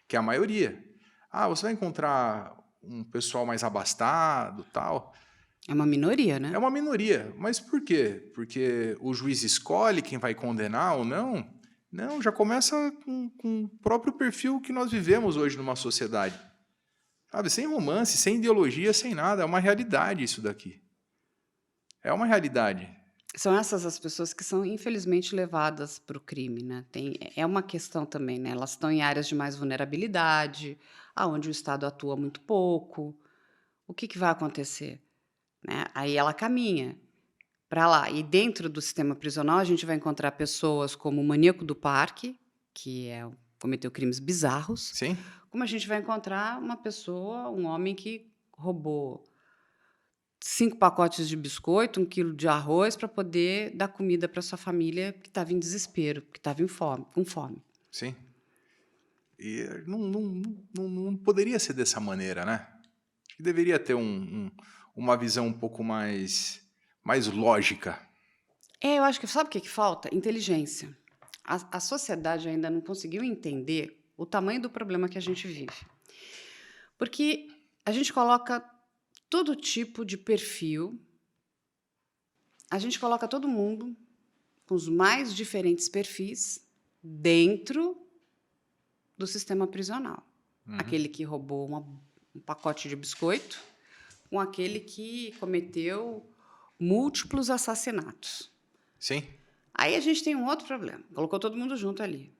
Speaker 2: Que é a maioria. Ah, você vai encontrar um pessoal mais abastado, tal.
Speaker 1: É uma minoria,
Speaker 2: É
Speaker 1: né?
Speaker 2: uma minoria. Mas por quê? Porque o juiz escolhe quem vai condenar ou não? Não, já começa com o próprio perfil que nós vivemos hoje numa sociedade. Sabe, sem romance, sem ideologia, sem nada. É uma realidade isso daqui. É uma realidade.
Speaker 1: São essas as pessoas que são, infelizmente, levadas para o crime, né? É uma questão também, né? Elas estão em áreas de mais vulnerabilidade, aonde o Estado atua muito pouco. O que vai acontecer? Né? Aí ela caminha para lá. E dentro do sistema prisional, a gente vai encontrar pessoas como o maníaco do parque, que cometeu crimes bizarros,
Speaker 2: Sim?
Speaker 1: como a gente vai encontrar uma pessoa, um homem que roubou 5 pacotes de biscoito, 1 quilo de arroz para poder dar comida para sua família que estava em desespero, que estava com fome.
Speaker 2: Sim. E não poderia ser dessa maneira, né? Acho que deveria ter uma visão um pouco mais lógica.
Speaker 1: Eu acho que sabe o que falta? Inteligência. A sociedade ainda não conseguiu entender o tamanho do problema que a gente vive. Porque a gente coloca todo tipo de perfil a gente coloca todo mundo com os mais diferentes perfis dentro do sistema prisional. Aquele que roubou um pacote de biscoito com aquele que cometeu múltiplos assassinatos.
Speaker 2: Sim.
Speaker 1: Aí a gente tem um outro problema. Colocou todo mundo junto ali.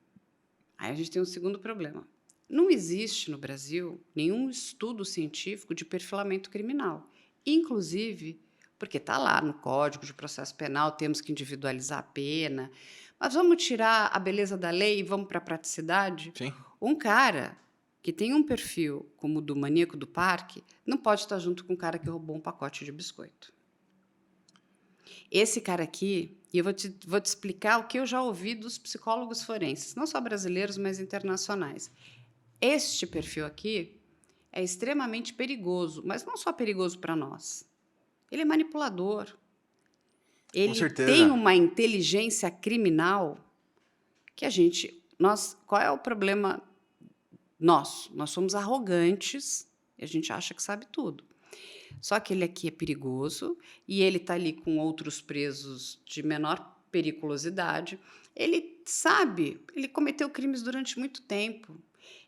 Speaker 1: Aí a gente tem um segundo problema. Não existe no Brasil nenhum estudo científico de perfilamento criminal. Inclusive, porque está lá no Código de Processo Penal, temos que individualizar a pena. Mas vamos tirar a beleza da lei e vamos para a praticidade?
Speaker 2: Sim.
Speaker 1: Um cara que tem um perfil como o do maníaco do parque não pode estar junto com um cara que roubou um pacote de biscoito. Esse cara aqui, e eu vou te explicar o que eu já ouvi dos psicólogos forenses, não só brasileiros, mas internacionais. Este perfil aqui é extremamente perigoso, mas não só perigoso para nós. Ele é manipulador. Ele
Speaker 2: certeza.
Speaker 1: tem uma inteligência criminal que qual é o problema nosso? Nós somos arrogantes e a gente acha que sabe tudo. Só que ele aqui é perigoso e ele está ali com outros presos de menor periculosidade. Ele sabe, ele cometeu crimes durante muito tempo.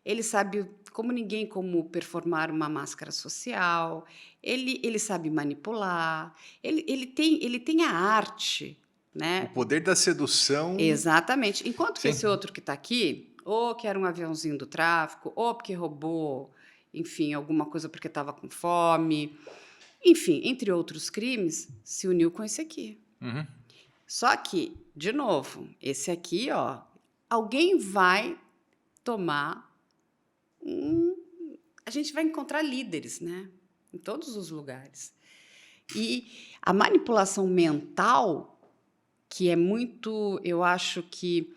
Speaker 1: Ele sabe como ninguém como performar uma máscara social. Ele sabe manipular. Ele tem a arte, né?
Speaker 2: O poder da sedução.
Speaker 1: Exatamente. Enquanto que
Speaker 2: Sim.
Speaker 1: esse outro que está aqui, ou que era um aviãozinho do tráfico, ou porque roubou, enfim, alguma coisa porque estava com fome, enfim, entre outros crimes, se uniu com esse aqui.
Speaker 2: Uhum.
Speaker 1: Só que, de novo, esse aqui, ó, alguém vai tomar a gente vai encontrar líderes, né? Em todos os lugares. E a manipulação mental, que é muito, eu acho que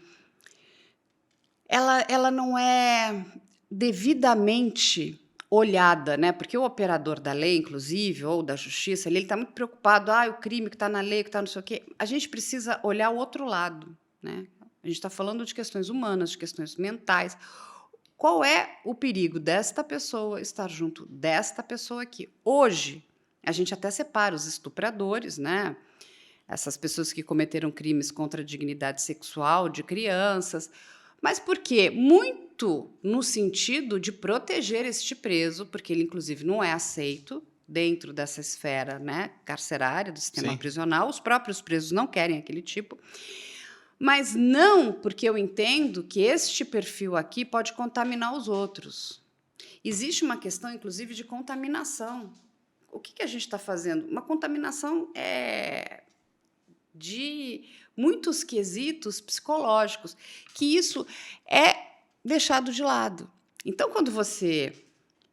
Speaker 1: ela não é devidamente olhada, né? Porque o operador da lei, inclusive, ou da justiça, ele está muito preocupado, o crime que está na lei, que está não sei o quê. A gente precisa olhar o outro lado, né? A gente está falando de questões humanas, de questões mentais. Qual é o perigo desta pessoa estar junto desta pessoa aqui? Hoje, a gente até separa os estupradores, né? Essas pessoas que cometeram crimes contra a dignidade sexual de crianças. Mas por quê? Muito no sentido de proteger este preso, porque ele, inclusive, não é aceito dentro dessa esfera, né, carcerária, do sistema
Speaker 2: Sim.
Speaker 1: prisional. Os próprios presos não querem aquele tipo. Mas não porque eu entendo que este perfil aqui pode contaminar os outros. Existe uma questão, inclusive, de contaminação. O que a gente está fazendo? Uma contaminação de muitos quesitos psicológicos, que isso é deixado de lado. Então, quando você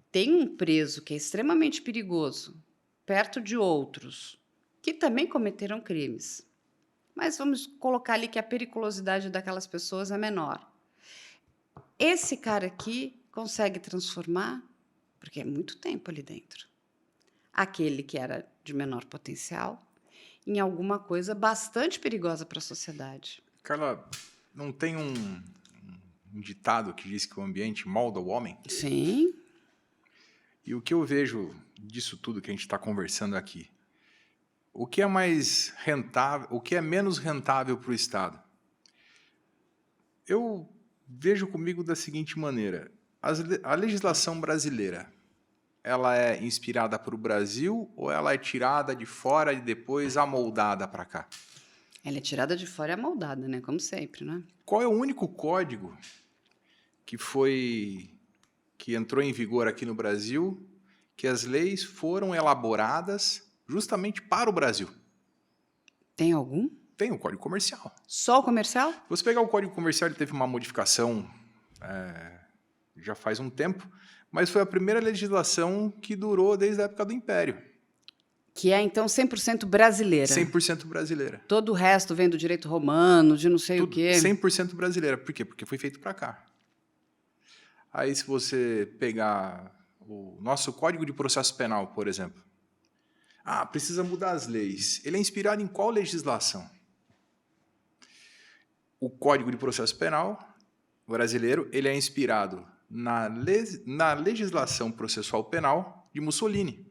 Speaker 1: tem um preso que é extremamente perigoso, perto de outros que também cometeram crimes, mas vamos colocar ali que a periculosidade daquelas pessoas é menor. Esse cara aqui consegue transformar, porque é muito tempo ali dentro, aquele que era de menor potencial em alguma coisa bastante perigosa para a sociedade.
Speaker 2: Carla, não tem um ditado que diz que o ambiente molda o homem?
Speaker 1: Sim.
Speaker 2: E o que eu vejo disso tudo que a gente está conversando aqui? O que é mais rentável, o que é menos rentável para o Estado? Eu vejo comigo da seguinte maneira: a legislação brasileira, ela é inspirada para o Brasil ou ela é tirada de fora e depois amoldada para cá?
Speaker 1: Ela é tirada de fora e amoldada, né? Como sempre, né?
Speaker 2: Qual é o único código que entrou em vigor aqui no Brasil, que as leis foram elaboradas justamente para o Brasil?
Speaker 1: Tem algum?
Speaker 2: Tem o Código Comercial.
Speaker 1: Só o comercial?
Speaker 2: Você pegar o Código Comercial, ele teve uma modificação já faz um tempo, mas foi a primeira legislação que durou desde a época do Império.
Speaker 1: Que é, então, 100% brasileira.
Speaker 2: 100% brasileira.
Speaker 1: Todo o resto vem do direito romano, de não sei o quê.
Speaker 2: 100% brasileira. Por quê? Porque foi feito para cá. Aí, se você pegar o nosso Código de Processo Penal, por exemplo, precisa mudar as leis. Ele é inspirado em qual legislação? O Código de Processo Penal brasileiro, ele é inspirado na legislação processual penal de Mussolini.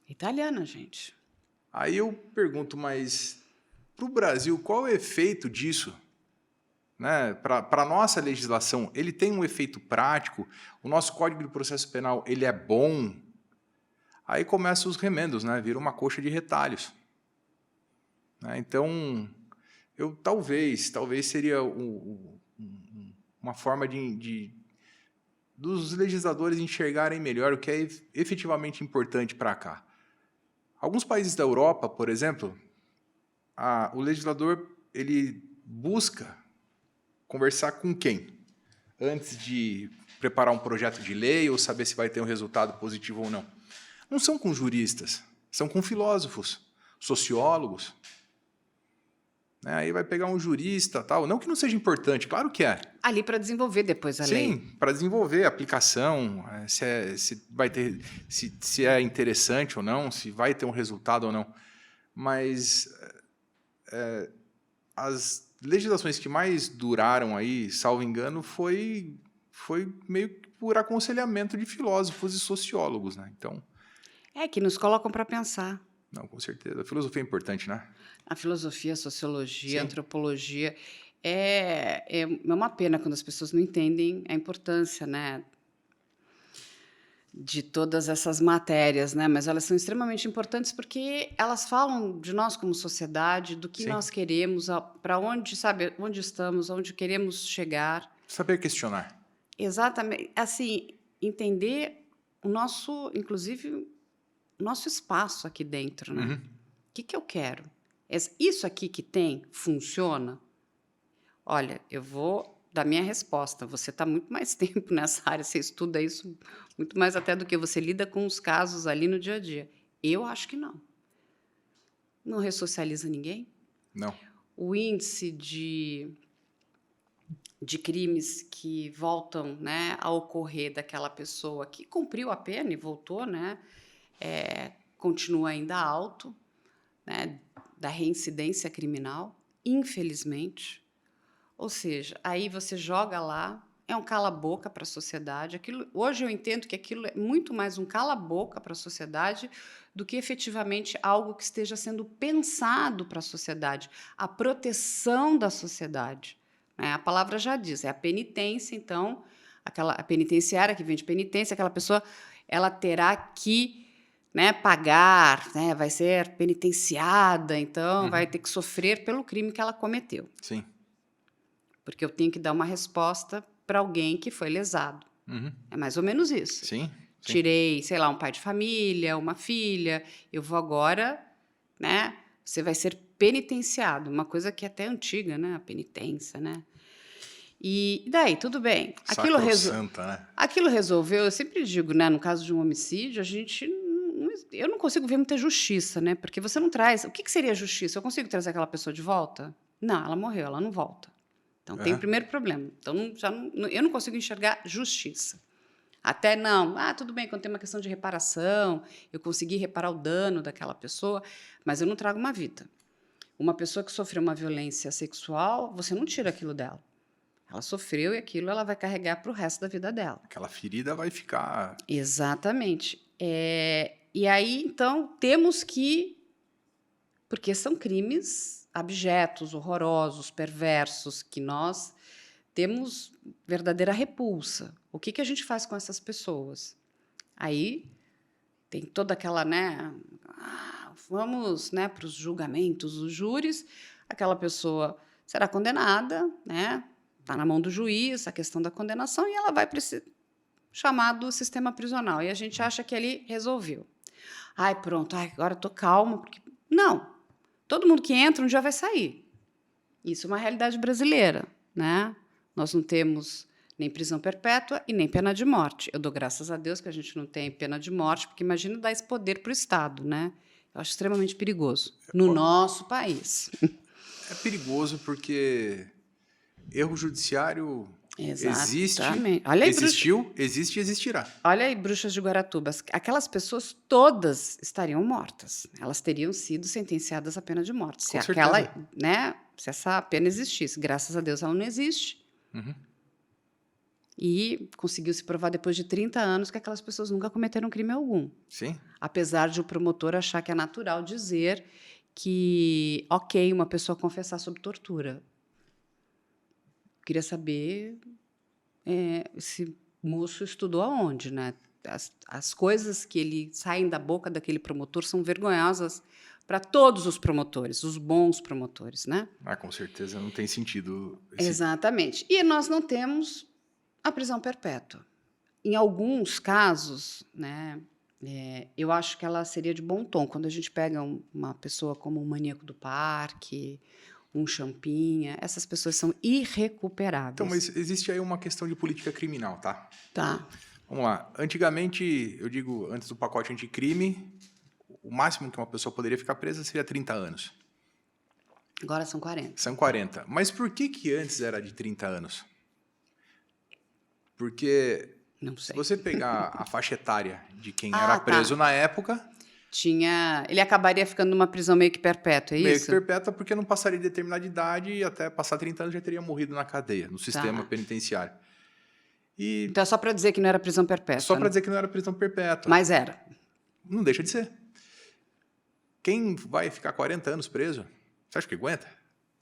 Speaker 1: Italiana, gente.
Speaker 2: Aí eu pergunto, mas para o Brasil, qual é o efeito disso? Né? Para a nossa legislação, ele tem um efeito prático? O nosso Código de Processo Penal, ele é bom? Aí começam os remendos, né? Vira uma coxa de retalhos. Né? Então, talvez seria uma forma dos legisladores enxergarem melhor o que é efetivamente importante para cá. Alguns países da Europa, por exemplo, o legislador ele busca conversar com quem? Antes de preparar um projeto de lei ou saber se vai ter um resultado positivo ou não. Não são com juristas, são com filósofos, sociólogos. Né? Aí vai pegar um jurista, tal. Não que não seja importante, claro que é.
Speaker 1: Ali para desenvolver depois a lei.
Speaker 2: Sim, para desenvolver a aplicação, se é interessante ou não, se vai ter um resultado ou não. Mas as legislações que mais duraram aí, salvo engano, foi meio que por aconselhamento de filósofos e sociólogos, né? Então,
Speaker 1: Que nos colocam para pensar.
Speaker 2: não, com certeza. A filosofia é importante, né?
Speaker 1: A filosofia, a sociologia, a
Speaker 2: Sim.
Speaker 1: antropologia. É uma pena quando as pessoas não entendem a importância, né, de todas essas matérias, né? Mas elas são extremamente importantes porque elas falam de nós como sociedade, do que
Speaker 2: Sim.
Speaker 1: nós queremos, para onde, sabe, onde estamos, onde queremos chegar.
Speaker 2: Saber questionar.
Speaker 1: Exatamente. Assim, entender o nosso, inclusive, o nosso espaço aqui dentro, né?
Speaker 2: Uhum.
Speaker 1: O que eu quero? Isso aqui que tem, funciona? Olha, eu vou dar minha resposta. Você está muito mais tempo nessa área, você estuda isso muito mais até do que você lida com os casos ali no dia a dia. Eu acho que não. Não ressocializa ninguém.
Speaker 2: Não.
Speaker 1: O índice de crimes que voltam, né, a ocorrer daquela pessoa que cumpriu a pena e voltou, né, continua ainda alto, né, da reincidência criminal, infelizmente. Ou seja, aí você joga lá, é um cala-boca para a sociedade. Hoje eu entendo que aquilo é muito mais um cala-boca para a sociedade do que efetivamente algo que esteja sendo pensado para a sociedade, a proteção da sociedade. Né? A palavra já diz, é a penitência, então, a penitenciária que vem de penitência, aquela pessoa ela terá que, né, pagar, né, vai ser penitenciada, então vai ter que sofrer pelo crime que ela cometeu.
Speaker 2: Sim.
Speaker 1: Porque eu tenho que dar uma resposta para alguém que foi lesado.
Speaker 2: Uhum.
Speaker 1: É mais ou menos isso.
Speaker 2: Sim.
Speaker 1: Tirei, sei lá, um pai de família, uma filha, eu vou agora, né? Você vai ser penitenciado, uma coisa que é até antiga, né? A penitência, né? E daí, tudo bem.
Speaker 2: Sacrossanta, né?
Speaker 1: Aquilo resolveu, eu sempre digo, né? No caso de um homicídio, eu não consigo ver muita justiça, né? Porque você não traz... O que seria justiça? Eu consigo trazer aquela pessoa de volta? Não, ela morreu, ela não volta. Então, tem o primeiro problema. Então, eu não consigo enxergar justiça. Até não. Tudo bem, quando tem uma questão de reparação, eu consegui reparar o dano daquela pessoa, mas eu não trago uma vida. Uma pessoa que sofreu uma violência sexual, você não tira aquilo dela. Ela sofreu e aquilo ela vai carregar para o resto da vida dela.
Speaker 2: Aquela ferida vai ficar...
Speaker 1: Exatamente. E aí, então, temos que... Porque são crimes abjetos, horrorosos, perversos, que nós temos verdadeira repulsa. O que a gente faz com essas pessoas? Aí tem toda aquela, né? Vamos, né, para os julgamentos, os júris, aquela pessoa será condenada, né? Está na mão do juiz a questão da condenação e ela vai para esse chamado sistema prisional. E a gente acha que ali resolveu. Pronto, agora estou calma, porque... Não. Todo mundo que entra um dia vai sair. Isso é uma realidade brasileira, né? Nós não temos nem prisão perpétua e nem pena de morte. Eu dou graças a Deus que a gente não tem pena de morte, porque imagina dar esse poder para o Estado, né? Eu acho extremamente perigoso no nosso país.
Speaker 2: É perigoso porque erro judiciário existe,
Speaker 1: olha aí,
Speaker 2: existiu, existe e existirá.
Speaker 1: Olha aí, Bruxas de Guaratuba, aquelas pessoas todas estariam mortas. Elas teriam sido sentenciadas à pena de morte. Se se essa pena existisse. Graças a Deus ela não existe.
Speaker 2: Uhum.
Speaker 1: E conseguiu se provar depois de 30 anos que aquelas pessoas nunca cometeram crime algum.
Speaker 2: Sim.
Speaker 1: Apesar de o promotor achar que é natural dizer que, ok, uma pessoa confessar sob tortura. Queria saber esse moço estudou aonde, né? As coisas que ele saem da boca daquele promotor são vergonhosas para todos os promotores, os bons promotores, né?
Speaker 2: Ah, com certeza não tem sentido
Speaker 1: Exatamente. E nós não temos a prisão perpétua. Em alguns casos, né, eu acho que ela seria de bom tom. Quando a gente pega uma pessoa como um maníaco do parque, um champinha, essas pessoas são irrecuperáveis.
Speaker 2: Então, mas existe aí uma questão de política criminal, tá?
Speaker 1: Tá.
Speaker 2: Vamos lá. Antigamente, eu digo, antes do pacote anticrime, o máximo que uma pessoa poderia ficar presa seria 30 anos.
Speaker 1: Agora são 40.
Speaker 2: São 40. Mas por que antes era de 30 anos? Porque
Speaker 1: Não
Speaker 2: se
Speaker 1: sei.
Speaker 2: você pegar a faixa etária de quem
Speaker 1: Ah,
Speaker 2: era
Speaker 1: tá.
Speaker 2: preso na época,
Speaker 1: Ele acabaria ficando numa prisão meio que perpétua, é
Speaker 2: meio
Speaker 1: isso?
Speaker 2: que perpétua, porque não passaria de determinada idade e até passar 30 anos já teria morrido na cadeia, no sistema penitenciário. E
Speaker 1: Então é só para dizer que não era prisão perpétua.
Speaker 2: só para
Speaker 1: né?
Speaker 2: dizer que não era prisão perpétua.
Speaker 1: Mas era.
Speaker 2: Não deixa de ser. Quem vai ficar 40 anos preso, você acha que aguenta?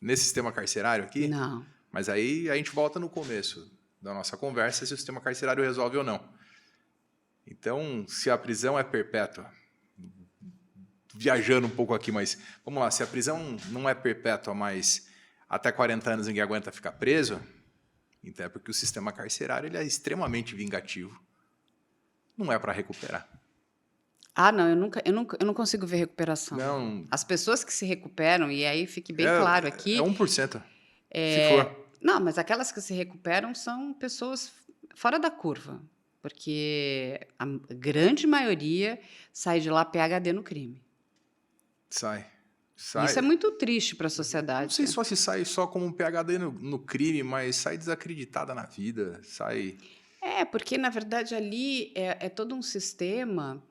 Speaker 2: Nesse sistema carcerário aqui?
Speaker 1: Não.
Speaker 2: Mas aí a gente volta no começo da nossa conversa se o sistema carcerário resolve ou não. Então, se a prisão é perpétua, viajando um pouco aqui, mas vamos lá, se a prisão não é perpétua, mas até 40 anos ninguém aguenta ficar preso, então é porque o sistema carcerário ele é extremamente vingativo. Não é para recuperar.
Speaker 1: Ah, não, eu não consigo ver recuperação.
Speaker 2: Não.
Speaker 1: As pessoas que se recuperam, e aí fique bem claro aqui.
Speaker 2: É 1%. Se for.
Speaker 1: Não, mas aquelas que se recuperam são pessoas fora da curva. Porque a grande maioria sai de lá PhD no crime.
Speaker 2: Sai.
Speaker 1: Isso é muito triste para a
Speaker 2: Não
Speaker 1: sociedade.
Speaker 2: sei só se sai só como um PhD no crime, mas sai desacreditada na vida, sai...
Speaker 1: Porque, na verdade, ali é todo um sistema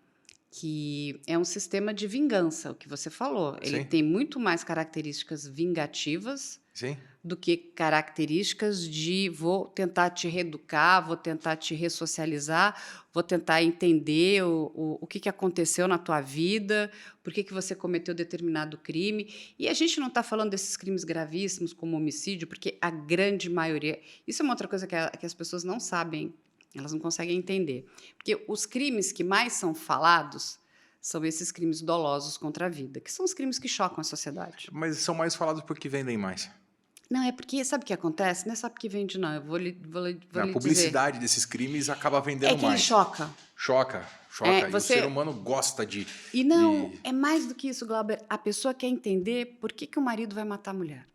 Speaker 1: que é um sistema de vingança, o que você falou. Ele
Speaker 2: Sim.
Speaker 1: tem muito mais características vingativas
Speaker 2: Sim.
Speaker 1: do que características de vou tentar te reeducar, vou tentar te ressocializar, vou tentar entender o que aconteceu na tua vida, por que você cometeu determinado crime. E a gente não está falando desses crimes gravíssimos como homicídio, porque a grande maioria... Isso é uma outra coisa que as pessoas não sabem, elas não conseguem entender. Porque os crimes que mais são falados são esses crimes dolosos contra a vida, que são os crimes que chocam a sociedade.
Speaker 2: Mas são mais falados porque vendem mais.
Speaker 1: Não, é porque, sabe o que acontece? Não é só porque vende, não. Eu vou lhe
Speaker 2: A publicidade desses crimes acaba vendendo mais.
Speaker 1: É que ele choca.
Speaker 2: Choca. E o ser humano gosta de...
Speaker 1: E não, é mais do que isso, Glauber. A pessoa quer entender por que o marido vai matar a mulher.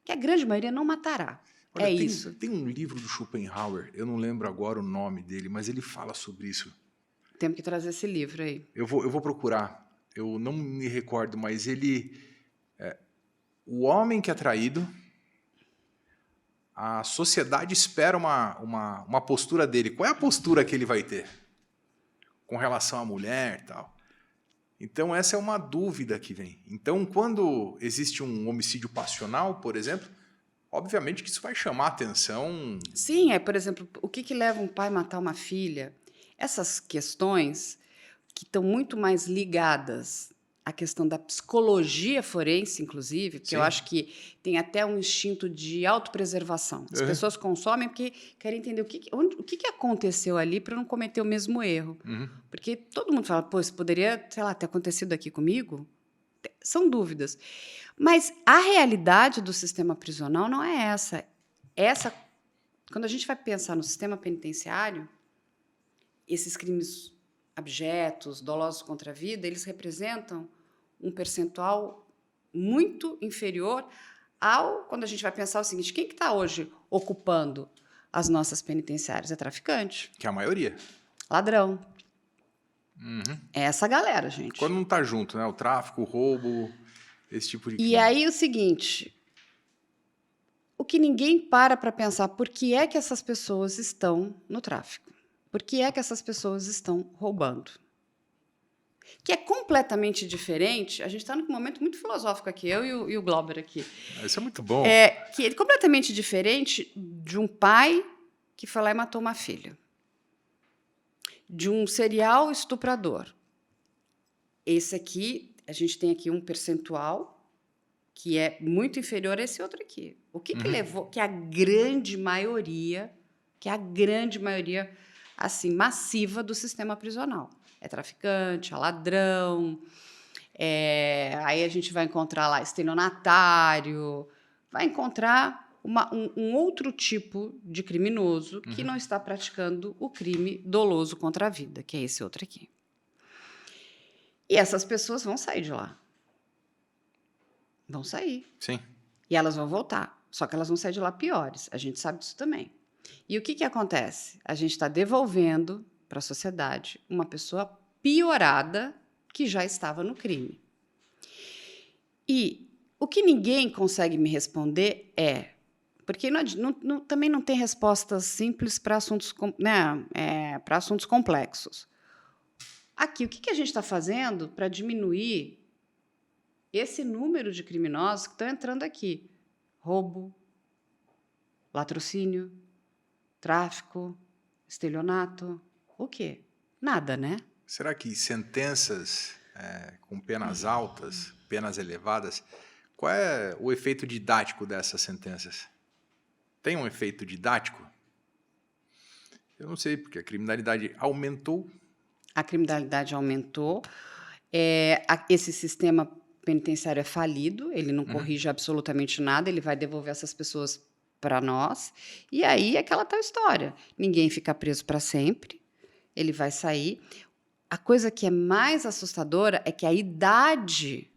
Speaker 1: Que a grande maioria não matará.
Speaker 2: Olha,
Speaker 1: isso.
Speaker 2: Tem um livro do Schopenhauer, eu não lembro agora o nome dele, mas ele fala sobre isso.
Speaker 1: Temos que trazer esse livro aí.
Speaker 2: Eu vou procurar. Eu não me recordo, mas ele... o homem que é traído... A sociedade espera uma postura dele. Qual é a postura que ele vai ter com relação à mulher e tal? Então, essa é uma dúvida que vem. Então, quando existe um homicídio passional, por exemplo, obviamente que isso vai chamar a atenção.
Speaker 1: Sim, por exemplo, o que leva um pai a matar uma filha? Essas questões que estão muito mais ligadas a questão da psicologia forense, inclusive, porque eu acho que tem até um instinto de autopreservação. As pessoas consomem porque querem entender o que aconteceu ali para não cometer o mesmo erro. Porque todo mundo fala, pô, isso poderia, sei lá, ter acontecido aqui comigo? São dúvidas. Mas a realidade do sistema prisional não é essa. Quando a gente vai pensar no sistema penitenciário, esses crimes abjetos, dolosos contra a vida, eles representam um percentual muito inferior quando a gente vai pensar o seguinte, quem que está hoje ocupando as nossas penitenciárias? É traficante.
Speaker 2: Que é a maioria.
Speaker 1: Ladrão. É essa galera, gente.
Speaker 2: Quando não está junto, né? O tráfico, o roubo, esse tipo de crime.
Speaker 1: E aí o seguinte, o que ninguém para pensar, por que é que essas pessoas estão no tráfico? Por que é que essas pessoas estão roubando? Que é completamente diferente. A gente está num momento muito filosófico aqui, eu e o Glauber aqui.
Speaker 2: Isso é muito bom.
Speaker 1: Que é completamente diferente de um pai que foi lá e matou uma filha. De um serial estuprador. Esse aqui, a gente tem aqui um percentual que é muito inferior a esse outro aqui. O que levou que a grande maioria, assim, massiva do sistema prisional. É traficante, é ladrão, aí a gente vai encontrar lá estelionatário, vai encontrar um outro tipo de criminoso que não está praticando o crime doloso contra a vida, que é esse outro aqui. E essas pessoas vão sair de lá. Vão sair.
Speaker 2: Sim.
Speaker 1: E elas vão voltar. Só que elas vão sair de lá piores. A gente sabe disso também. E o que acontece? A gente está devolvendo para a sociedade uma pessoa piorada que já estava no crime. E o que ninguém consegue me responder é... Porque também não tem respostas simples para assuntos, né, para assuntos complexos. Aqui, o que a gente está fazendo para diminuir esse número de criminosos que estão entrando aqui? Roubo, latrocínio, tráfico, estelionato. O quê? Nada, né?
Speaker 2: Será que sentenças com penas altas, penas elevadas, qual é o efeito didático dessas sentenças? Tem um efeito didático? Eu não sei, porque a criminalidade aumentou.
Speaker 1: A criminalidade aumentou. Esse sistema penitenciário é falido, ele não corrige absolutamente nada, ele vai devolver essas pessoas para nós. E aí é aquela tal história. Ninguém fica preso para sempre, ele vai sair. A coisa que é mais assustadora é que a idade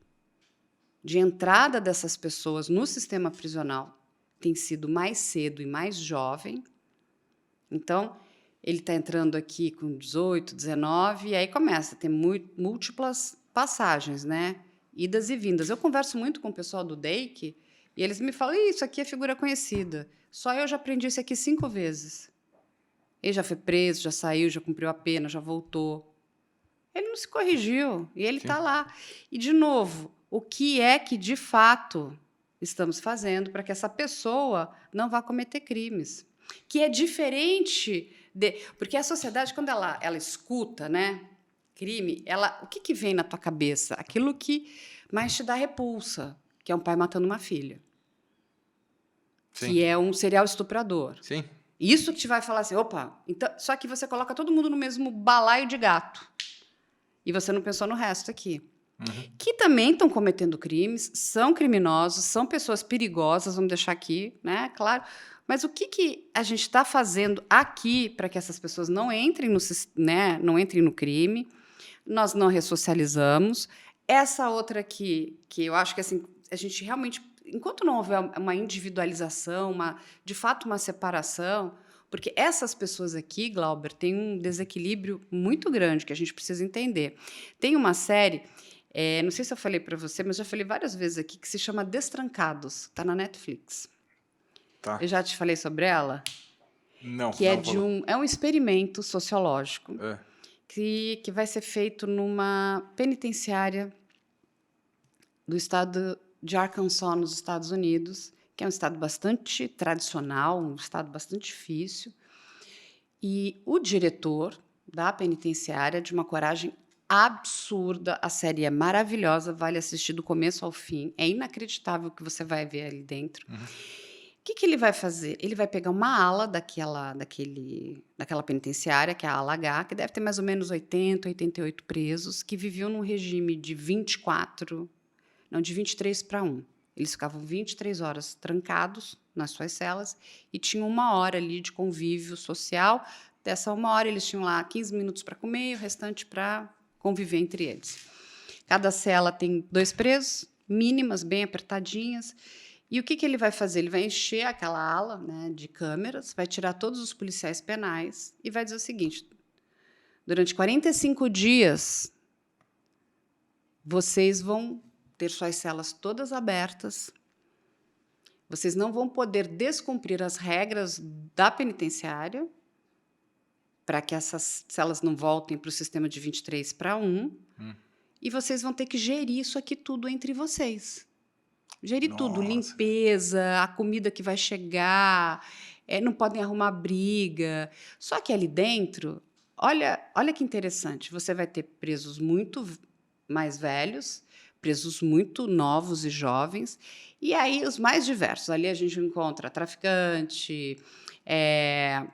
Speaker 1: de entrada dessas pessoas no sistema prisional tem sido mais cedo e mais jovem. Então, ele está entrando aqui com 18, 19, e aí começa a ter múltiplas passagens, né? Idas e vindas. Eu converso muito com o pessoal do DEIC e eles me falam, isso aqui é figura conhecida. Só eu já aprendi isso aqui 5 vezes. Ele já foi preso, já saiu, já cumpriu a pena, já voltou. Ele não se corrigiu e ele está lá. E, de novo, o que é que, de fato, estamos fazendo para que essa pessoa não vá cometer crimes? Que é diferente... Porque a sociedade, quando ela escuta, né, crime, o que vem na tua cabeça? Aquilo que mais te dá repulsa, que é um pai matando uma filha. Sim. Que é um serial estuprador.
Speaker 2: Sim.
Speaker 1: Isso que te vai falar assim, opa, então, só que você coloca todo mundo no mesmo balaio de gato. E você não pensou no resto aqui. Que também estão cometendo crimes, são criminosos, são pessoas perigosas, vamos deixar aqui, né, claro. Mas o que a gente está fazendo aqui para que essas pessoas não entrem não entrem no crime? Nós não ressocializamos. Essa outra aqui, que eu acho que assim, a gente realmente, enquanto não houver uma individualização, de fato uma separação, porque essas pessoas aqui, Glauber, têm um desequilíbrio muito grande que a gente precisa entender. Tem uma série, não sei se eu falei para você, mas já falei várias vezes aqui, que se chama Destrancados, está na Netflix.
Speaker 2: Tá.
Speaker 1: Eu já te falei sobre ela?
Speaker 2: Não.
Speaker 1: Que é um experimento sociológico que vai ser feito numa penitenciária do estado de Arkansas, nos Estados Unidos, que é um estado bastante tradicional, um estado bastante difícil. E o diretor da penitenciária, de uma coragem absurda, a série é maravilhosa, vale assistir do começo ao fim, é inacreditável o que você vai ver ali dentro. O que ele vai fazer? Ele vai pegar uma ala daquela penitenciária, que é a ala H, que deve ter mais ou menos 80, 88 presos, que viviam num regime de 23 para 1. Eles ficavam 23 horas trancados nas suas celas e tinham 1 hora ali de convívio social. Dessa 1 hora, eles tinham lá 15 minutos para comer e o restante para conviver entre eles. Cada cela tem 2 presos, mínimas, bem apertadinhas. E o que ele vai fazer? Ele vai encher aquela ala, né, de câmeras, vai tirar todos os policiais penais e vai dizer o seguinte: durante 45 dias, vocês vão ter suas celas todas abertas, vocês não vão poder descumprir as regras da penitenciária para que essas celas não voltem para o sistema de 23 para 1, e vocês vão ter que gerir isso aqui tudo entre vocês. Gerir tudo, limpeza, a comida que vai chegar, não podem arrumar briga. Só que ali dentro, olha que interessante, você vai ter presos muito mais velhos, presos muito novos e jovens, e aí os mais diversos. Ali a gente encontra traficante, é,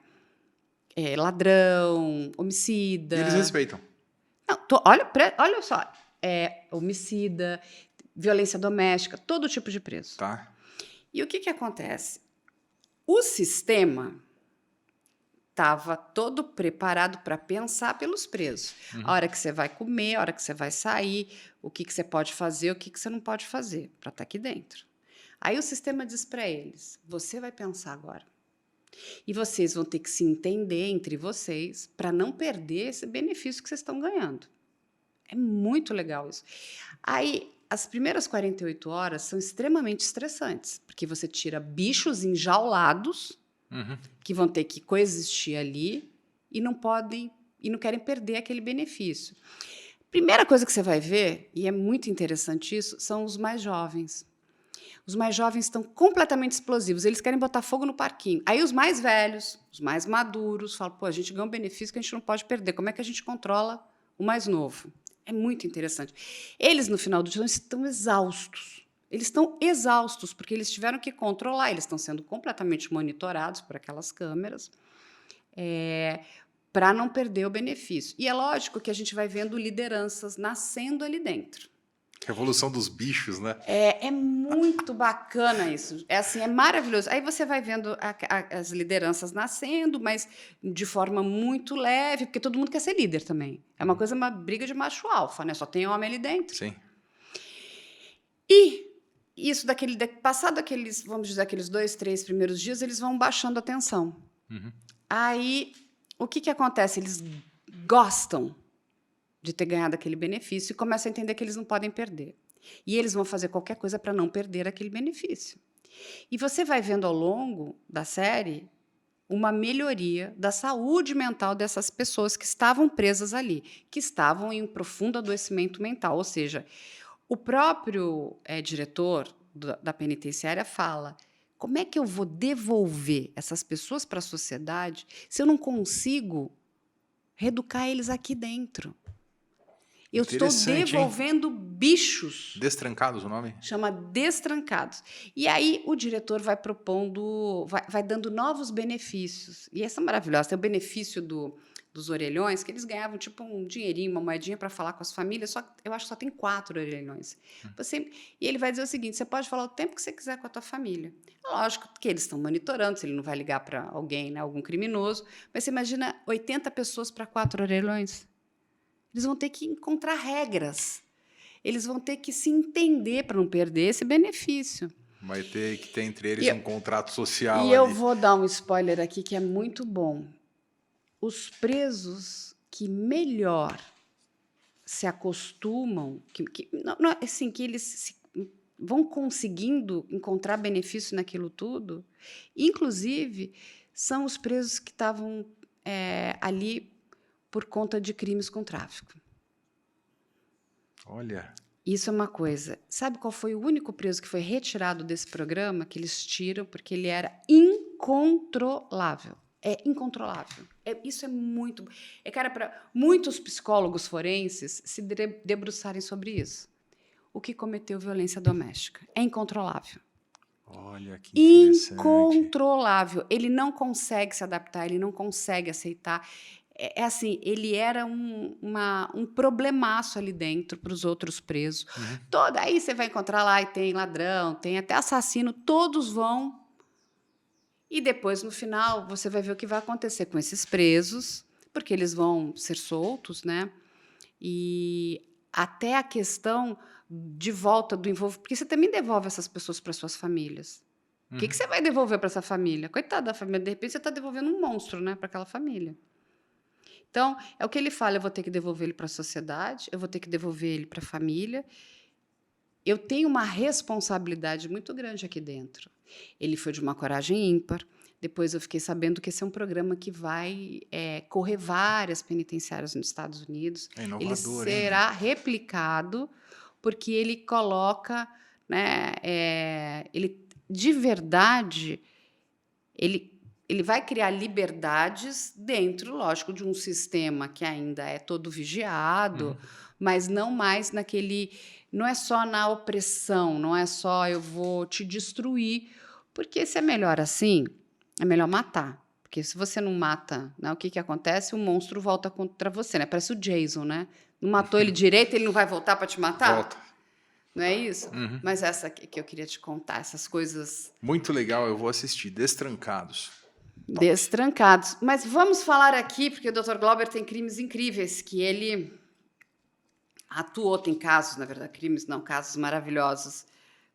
Speaker 1: ladrão,
Speaker 2: E eles
Speaker 1: homicida.
Speaker 2: respeitam,
Speaker 1: Não, olha só, homicida, violência doméstica, todo tipo de preso.
Speaker 2: tá?
Speaker 1: E o que acontece? O sistema estava todo preparado para pensar pelos presos. A hora que você vai comer, a hora que você vai sair, o que você pode fazer, o que você não pode fazer, para estar aqui dentro. Aí o sistema diz para eles: você vai pensar agora. E vocês vão ter que se entender entre vocês para não perder esse benefício que vocês estão ganhando. É muito legal isso. Aí, as primeiras 48 horas são extremamente estressantes, porque você tira bichos enjaulados que vão ter que coexistir ali e não podem e não querem perder aquele benefício. Primeira coisa que você vai ver, e é muito interessante isso, são os mais jovens. Os mais jovens estão completamente explosivos, eles querem botar fogo no parquinho. Aí os mais velhos, os mais maduros, falam: pô, a gente ganha um benefício que a gente não pode perder. Como é que a gente controla o mais novo? É muito interessante. Eles, no final do dia, estão exaustos. Eles estão exaustos, porque eles tiveram que controlar, eles estão sendo completamente monitorados por aquelas câmeras, para não perder o benefício. E é lógico que a gente vai vendo lideranças nascendo ali dentro.
Speaker 2: Revolução dos bichos, né?
Speaker 1: É muito bacana isso. É assim, é maravilhoso. Aí você vai vendo as lideranças nascendo, mas de forma muito leve, porque todo mundo quer ser líder também. É uma briga de macho alfa, né? Só tem homem ali dentro.
Speaker 2: Sim.
Speaker 1: E isso passado aqueles, vamos dizer, aqueles 2, 3 primeiros dias, eles vão baixando a tensão. Aí, o que acontece? Eles gostam de ter ganhado aquele benefício e começam a entender que eles não podem perder. E eles vão fazer qualquer coisa para não perder aquele benefício. E você vai vendo ao longo da série uma melhoria da saúde mental dessas pessoas que estavam presas ali, que estavam em um profundo adoecimento mental. Ou seja, o próprio diretor da penitenciária fala: como é que eu vou devolver essas pessoas para a sociedade se eu não consigo reeducar eles aqui dentro? Eu estou devolvendo bichos.
Speaker 2: Destrancados o nome?
Speaker 1: Chama Destrancados. E aí o diretor vai propondo, vai dando novos benefícios. E essa é maravilhosa. Tem o benefício dos orelhões, que eles ganhavam tipo um dinheirinho, uma moedinha para falar com as famílias. Eu acho que só tem 4 orelhões. E ele vai dizer o seguinte: você pode falar o tempo que você quiser com a tua família. Lógico que eles estão monitorando, se ele não vai ligar para alguém, né, algum criminoso. Mas você imagina 80 pessoas para 4 orelhões? Eles vão ter que encontrar regras. Eles vão ter que se entender para não perder esse benefício.
Speaker 2: Vai ter que ter entre eles um contrato social
Speaker 1: E
Speaker 2: ali.
Speaker 1: eu vou dar um spoiler aqui que é muito bom. Os presos que melhor se acostumam, que eles vão conseguindo encontrar benefício naquilo tudo, inclusive, são os presos que estavam ali por conta de crimes com tráfico.
Speaker 2: Olha.
Speaker 1: Isso é uma coisa. Sabe qual foi o único preso que foi retirado desse programa? Que eles tiram porque ele era incontrolável. É incontrolável. Isso é muito... cara, para muitos psicólogos forenses se debruçarem sobre isso. O que cometeu violência doméstica. É incontrolável.
Speaker 2: Olha que interessante.
Speaker 1: Incontrolável. Ele não consegue se adaptar, ele não consegue aceitar. Assim, ele era um problemaço ali dentro para os outros presos. Aí você vai encontrar lá, e tem ladrão, tem até assassino, todos vão. E depois, no final, você vai ver o que vai acontecer com esses presos, porque eles vão ser soltos, né? E até a questão de volta do envolvimento, porque você também devolve essas pessoas para suas famílias. O que você vai devolver para essa família? Coitada da família, de repente você está devolvendo um monstro, né, para aquela família. Então, é o que ele fala: eu vou ter que devolver ele para a sociedade, eu vou ter que devolver ele para a família. Eu tenho uma responsabilidade muito grande aqui dentro. Ele foi de uma coragem ímpar. Depois eu fiquei sabendo que esse é um programa que vai correr várias penitenciárias nos Estados Unidos.
Speaker 2: É inovador,
Speaker 1: ele será replicado, porque ele coloca, né, ele de verdade, ele ele vai criar liberdades dentro, lógico, de um sistema que ainda é todo vigiado,
Speaker 2: Uhum.
Speaker 1: mas não mais naquele, não é só na opressão, não é só eu vou te destruir, porque se é melhor assim, é melhor matar. Porque se você não mata, né, o que que acontece? O monstro volta contra você, né? Parece o Jason, né? Não matou ele direito, ele não vai voltar para te
Speaker 2: Volta.
Speaker 1: matar? Não é isso?
Speaker 2: Uhum.
Speaker 1: Mas essa aqui que eu queria te contar, essas coisas
Speaker 2: Muito legal, eu vou assistir. Destrancados. Top.
Speaker 1: destrancados. Mas vamos falar aqui, porque o Dr. Glauber tem crimes incríveis que ele atuou, tem casos, na verdade, crimes não, casos maravilhosos.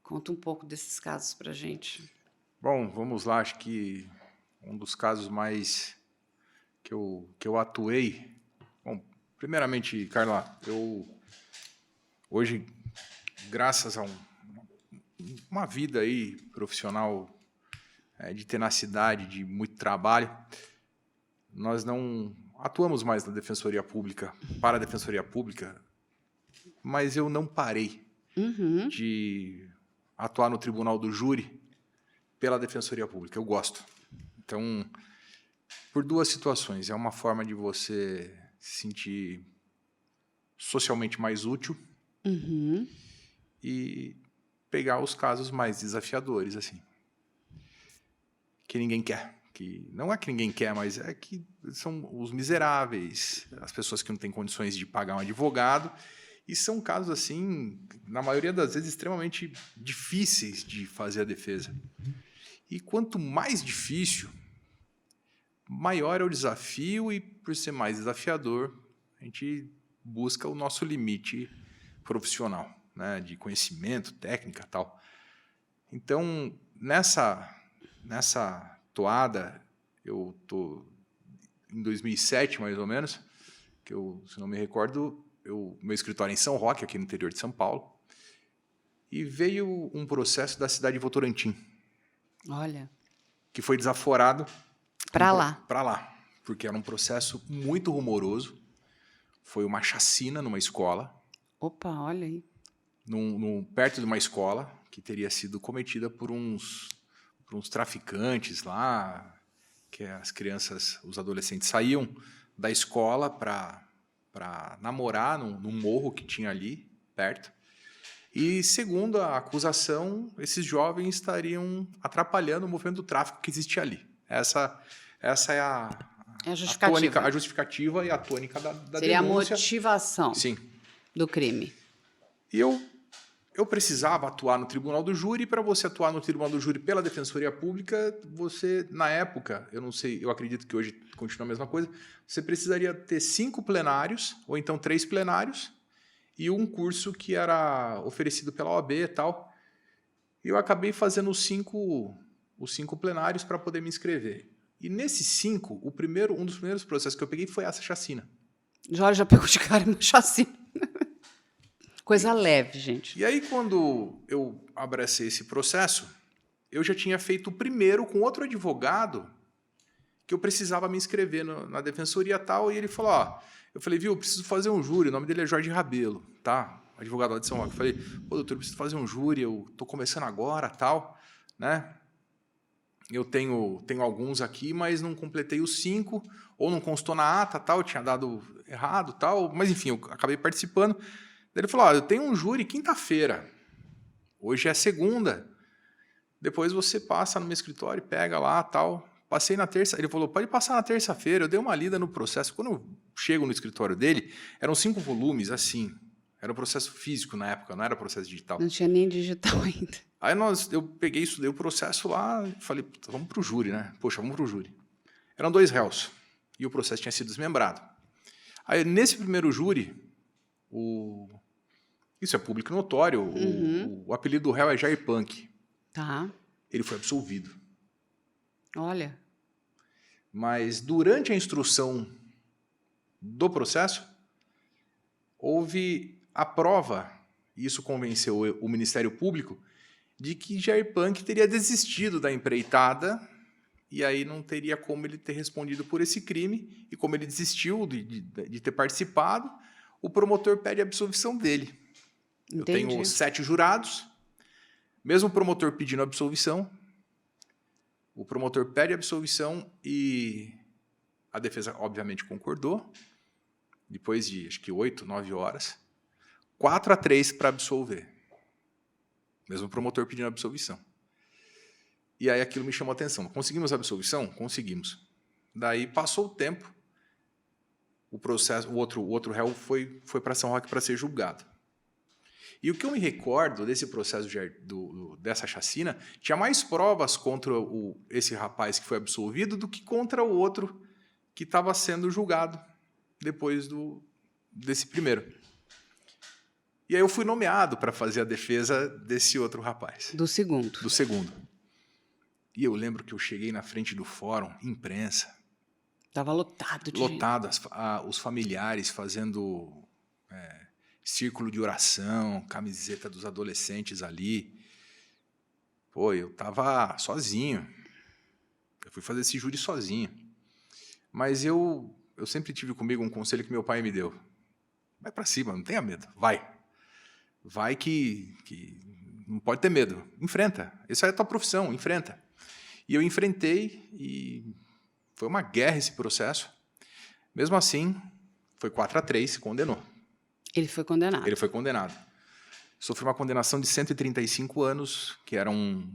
Speaker 1: Conta um pouco desses casos pra gente.
Speaker 2: Bom, vamos lá. Acho que um dos casos mais que eu atuei. Bom, primeiramente, Carla, eu hoje, graças a uma vida aí profissional de tenacidade, de muito trabalho, nós não atuamos mais na Defensoria Pública, para a Defensoria Pública, mas eu não parei
Speaker 1: Uhum.
Speaker 2: de atuar no Tribunal do Júri pela Defensoria Pública. Eu gosto. Então, por duas situações. É uma forma de você se sentir socialmente mais útil
Speaker 1: Uhum.
Speaker 2: e pegar os casos mais desafiadores, assim, que ninguém quer. Que não é que ninguém quer, mas é que são os miseráveis, as pessoas que não têm condições de pagar um advogado. E são casos, assim, na maioria das vezes, extremamente difíceis de fazer a defesa. E quanto mais difícil, maior é o desafio e, por ser mais desafiador, a gente busca o nosso limite profissional, né, de conhecimento, técnica e tal. Então, nessa toada, eu estou em 2007, mais ou menos, que eu, se não me recordo, meu escritório é em São Roque, aqui no interior de São Paulo, e veio um processo da cidade de Votorantim,
Speaker 1: Olha,
Speaker 2: que foi desaforado
Speaker 1: pra lá.
Speaker 2: para lá, porque era um processo muito rumoroso. Foi uma chacina numa escola,
Speaker 1: Opa, olha aí.
Speaker 2: perto de uma escola que teria sido cometida por uns traficantes lá, que as crianças, os adolescentes saíam da escola para namorar num morro que tinha ali perto. E, segundo a acusação, esses jovens estariam atrapalhando o movimento do tráfico que existia ali. Essa é
Speaker 1: É a
Speaker 2: tônica,
Speaker 1: justificativa.
Speaker 2: a justificativa e a tônica da
Speaker 1: Seria a
Speaker 2: denúncia.
Speaker 1: motivação
Speaker 2: Sim.
Speaker 1: do crime.
Speaker 2: E eu precisava atuar no Tribunal do Júri. Para você atuar no Tribunal do Júri pela Defensoria Pública, você, na época, eu não sei, eu acredito que hoje continua a mesma coisa, você precisaria ter 5 plenários, ou então 3 plenários, e um curso que era oferecido pela OAB e tal. E eu acabei fazendo os 5 plenários para poder me inscrever. E nesses 5, um dos primeiros processos que eu peguei foi essa chacina.
Speaker 1: Jorge já pegou de cara uma chacina. Coisa leve, gente.
Speaker 2: E aí, quando eu abracei esse processo, eu já tinha feito o primeiro com outro advogado que eu precisava me inscrever na defensoria tal, e ele falou, ó, eu falei, viu, eu preciso fazer um júri, o nome dele é Jorge Rabelo, tá? Advogado lá de São Roque. Eu falei, pô, doutor, eu preciso fazer um júri, eu tô começando agora, tal, né? Eu tenho alguns aqui, mas não completei os 5, ou não constou na ata, tal, eu tinha dado errado, tal, mas enfim, eu acabei participando. Daí ele falou, ó, eu tenho um júri quinta-feira, hoje é segunda, depois você passa no meu escritório, pega lá, tal. Passei na terça, ele falou, pode passar na terça-feira. Eu dei uma lida no processo. Quando eu chego no escritório dele, eram 5 volumes, assim. Era um processo físico na época, não era processo digital.
Speaker 1: Não tinha nem digital ainda.
Speaker 2: Aí eu peguei, estudei o processo lá e falei, vamos pro júri, né? Poxa, vamos pro júri. Eram 2 réus e o processo tinha sido desmembrado. Aí, nesse primeiro júri, isso é público notório, o apelido do réu é Jair Punk.
Speaker 1: Tá.
Speaker 2: Ele foi absolvido.
Speaker 1: Olha.
Speaker 2: Mas durante a instrução do processo, houve a prova, e isso convenceu o Ministério Público, de que Jair Punk teria desistido da empreitada, e aí não teria como ele ter respondido por esse crime, e como ele desistiu de ter participado, o promotor pede a absolvição dele.
Speaker 1: Entendi.
Speaker 2: Eu tenho 7 jurados, mesmo o promotor pedindo a absolvição, O promotor pede absolvição e a defesa, obviamente, concordou. Depois de, acho que 8, 9 horas, 4-3 para absolver. Mesmo o promotor pedindo absolvição. E aí aquilo me chamou a atenção. Conseguimos a absolvição? Conseguimos. Daí passou o tempo, o processo, o outro réu foi para São Roque para ser julgado. E o que eu me recordo desse processo dessa chacina, tinha mais provas contra esse rapaz que foi absolvido do que contra o outro que estava sendo julgado depois desse primeiro. E aí eu fui nomeado para fazer a defesa desse outro rapaz.
Speaker 1: Do segundo.
Speaker 2: Do segundo. E eu lembro que eu cheguei na frente do fórum, imprensa.
Speaker 1: Estava lotado de
Speaker 2: Lotado, os familiares fazendo círculo de oração, camiseta dos adolescentes ali. Pô, eu tava sozinho. Eu fui fazer esse júri sozinho. Mas eu sempre tive comigo um conselho que meu pai me deu. Vai para cima, não tenha medo, vai. Vai que não pode ter medo. Enfrenta. Essa é a tua profissão, enfrenta. E eu enfrentei e foi uma guerra esse processo. Mesmo assim, foi 4-3, condenou.
Speaker 1: Ele foi condenado.
Speaker 2: Ele foi condenado. Sofreu uma condenação de 135 anos, que eram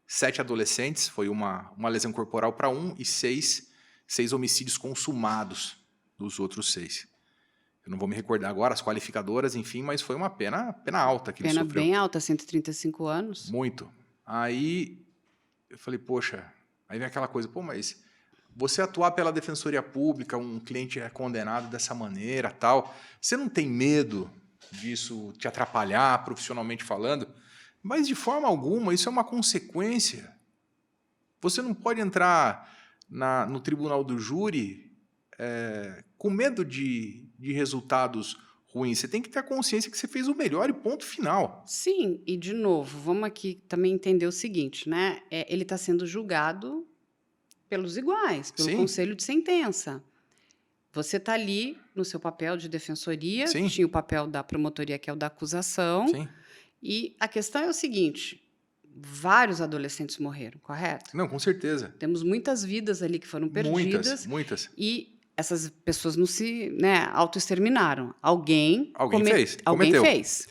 Speaker 2: 7 adolescentes, foi uma lesão corporal para um e 6 homicídios consumados dos outros 6. Eu não vou me recordar agora as qualificadoras, enfim, mas foi uma pena alta que ele sofreu.
Speaker 1: Pena bem alta, 135 anos.
Speaker 2: Muito. Aí eu falei, poxa, aí vem aquela coisa, mas você atuar pela Defensoria Pública, um cliente é condenado dessa maneira, tal, você não tem medo disso te atrapalhar profissionalmente falando? Mas de forma alguma, isso é uma consequência. Você não pode entrar no tribunal do júri com medo de resultados ruins. Você tem que ter a consciência que você fez o melhor e ponto final.
Speaker 1: Sim, e de novo, vamos aqui também entender o seguinte, né? Ele está sendo julgado pelos iguais, pelo
Speaker 2: Sim.
Speaker 1: conselho de sentença. Você está ali no seu papel de defensoria,
Speaker 2: Sim.
Speaker 1: tinha o papel da promotoria, que é o da acusação,
Speaker 2: Sim.
Speaker 1: e a questão é o seguinte, vários adolescentes morreram, correto?
Speaker 2: Não, com certeza.
Speaker 1: Temos muitas vidas ali que foram perdidas.
Speaker 2: Muitas.
Speaker 1: E essas pessoas não se autoexterminaram. Alguém
Speaker 2: fez.
Speaker 1: Alguém
Speaker 2: Cometeu.
Speaker 1: fez.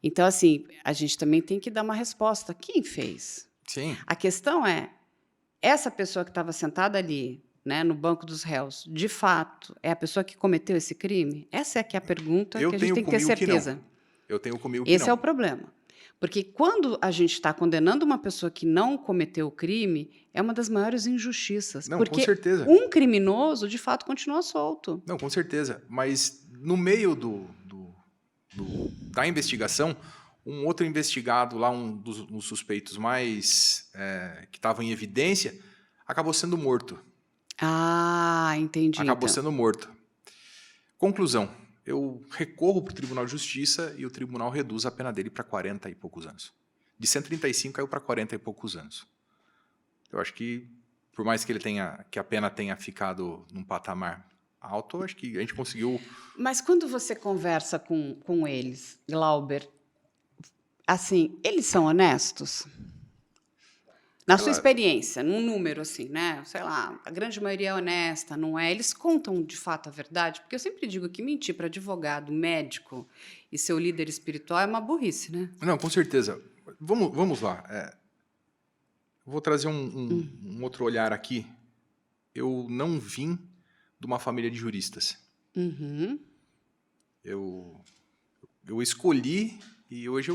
Speaker 1: Então, assim, a gente também tem que dar uma resposta. Quem fez?
Speaker 2: Sim.
Speaker 1: A questão é, essa pessoa que estava sentada ali, né, no banco dos réus, de fato, é a pessoa que cometeu esse crime? Essa é que é a pergunta que a gente tem que ter certeza.
Speaker 2: Eu tenho comigo que não.
Speaker 1: Esse é o problema. Porque quando a gente está condenando uma pessoa que não cometeu o crime, é uma das maiores injustiças.
Speaker 2: Não,
Speaker 1: porque
Speaker 2: com certeza.
Speaker 1: Um criminoso, de fato, continua solto.
Speaker 2: Não, com certeza. Mas no meio da investigação, um outro investigado lá, um dos suspeitos mais que estavam em evidência, acabou sendo morto.
Speaker 1: Ah, entendi.
Speaker 2: Acabou
Speaker 1: então.
Speaker 2: sendo morto. Conclusão. Eu recorro para o Tribunal de Justiça e o tribunal reduz a pena dele para 40 e poucos anos. De 135 caiu para 40 e poucos anos. Eu acho que, por mais que a pena tenha ficado num patamar alto, eu acho que a gente conseguiu...
Speaker 1: Mas quando você conversa com eles, Glauber, assim, eles são honestos? Na sua experiência, num número assim, né? Sei lá, a grande maioria é honesta, não é? Eles contam de fato a verdade? Porque eu sempre digo que mentir para advogado, médico e seu líder espiritual é uma burrice, né?
Speaker 2: Não, com certeza. Vamos lá. Vou trazer um outro olhar aqui. Eu não vim de uma família de juristas.
Speaker 1: Uhum.
Speaker 2: Eu escolhi e hoje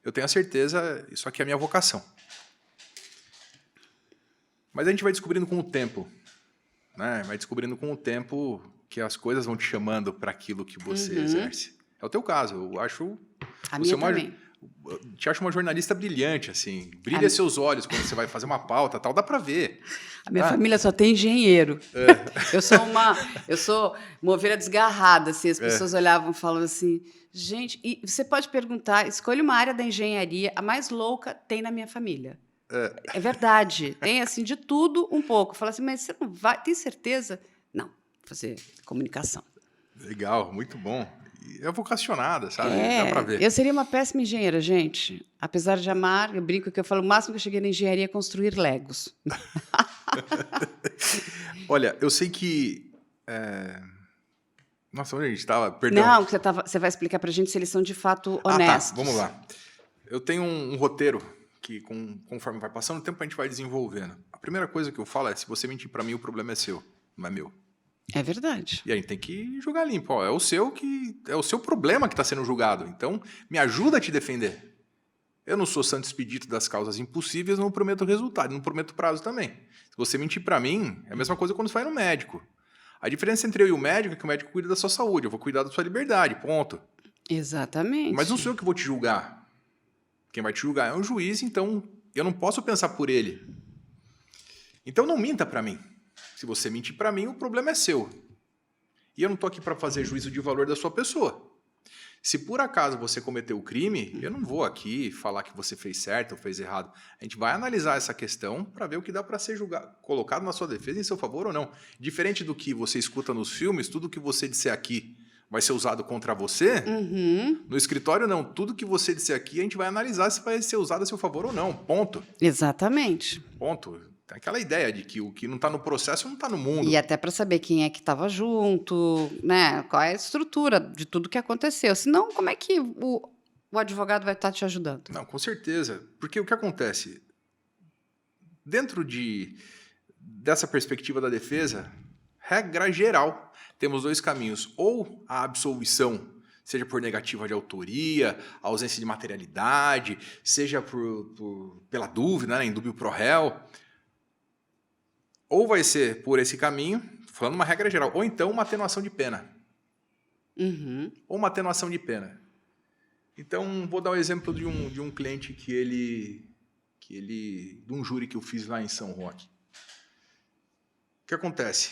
Speaker 2: eu tenho a certeza, isso aqui é a minha vocação. Mas a gente vai descobrindo com o tempo, né? Vai descobrindo com o tempo que as coisas vão te chamando para aquilo que você exerce. É o teu caso. Eu acho
Speaker 1: A minha também.
Speaker 2: Te acho uma jornalista brilhante, assim. Brilha seus olhos quando você vai fazer uma pauta, tal. Dá para ver.
Speaker 1: A minha família só tem engenheiro. Eu sou uma ovelha desgarrada, assim. As pessoas olhavam e falavam assim, gente, e você pode perguntar, escolha uma área da engenharia, a mais louca tem na minha família. É verdade. Tem, assim, de tudo um pouco. Fala assim, mas você não vai... Tem certeza? Não. Vou fazer comunicação.
Speaker 2: Legal, muito bom. é vocacionada, sabe? Dá pra ver.
Speaker 1: Eu seria uma péssima engenheira, gente. Apesar de amar, eu brinco que eu falo, o máximo que eu cheguei na engenharia é construir Legos.
Speaker 2: Olha, eu sei que... Nossa, onde a gente estava? Perdão.
Speaker 1: Não, que você vai explicar pra gente se eles são de fato honestos.
Speaker 2: Tá, vamos lá. Eu tenho um roteiro que, conforme vai passando o tempo, a gente vai desenvolvendo. A primeira coisa que eu falo é, se você mentir pra mim, o problema é seu, não é meu.
Speaker 1: É verdade.
Speaker 2: E a gente tem que julgar limpo. Ó, é o seu problema que está sendo julgado. Então, me ajuda a te defender. Eu não sou santo expedito das causas impossíveis, não prometo resultado, não prometo prazo também. Se você mentir para mim, é a mesma coisa quando você vai no médico. A diferença entre eu e o médico é que o médico cuida da sua saúde, eu vou cuidar da sua liberdade, ponto.
Speaker 1: Exatamente.
Speaker 2: Mas não sou eu que vou te julgar. Quem vai te julgar é um juiz, então eu não posso pensar por ele. Então não minta para mim. Se você mentir para mim, o problema é seu. E eu não estou aqui para fazer juízo de valor da sua pessoa. Se por acaso você cometeu o crime, eu não vou aqui falar que você fez certo ou fez errado. A gente vai analisar essa questão para ver o que dá para ser julgado, colocado na sua defesa em seu favor ou não. Diferente do que você escuta nos filmes, tudo que você disser aqui vai ser usado contra você. No escritório, não. Tudo que você disser aqui, a gente vai analisar se vai ser usado a seu favor ou não. Ponto.
Speaker 1: Exatamente.
Speaker 2: Ponto. Tem aquela ideia de que o que não está no processo não está no mundo.
Speaker 1: E até para saber quem é que estava junto, né? Qual é a estrutura de tudo que aconteceu. Senão, como é que o advogado vai estar te ajudando?
Speaker 2: Não, com certeza. Porque o que acontece? Dentro dessa perspectiva da defesa, regra geral, temos dois caminhos. Ou a absolvição, seja por negativa de autoria, ausência de materialidade, seja pela dúvida, né, indúbio pro réu. Ou vai ser por esse caminho, falando uma regra geral, ou então uma atenuação de pena. Ou uma atenuação de pena. Então, vou dar um exemplo de um cliente de um júri que eu fiz lá em São Roque. O que acontece?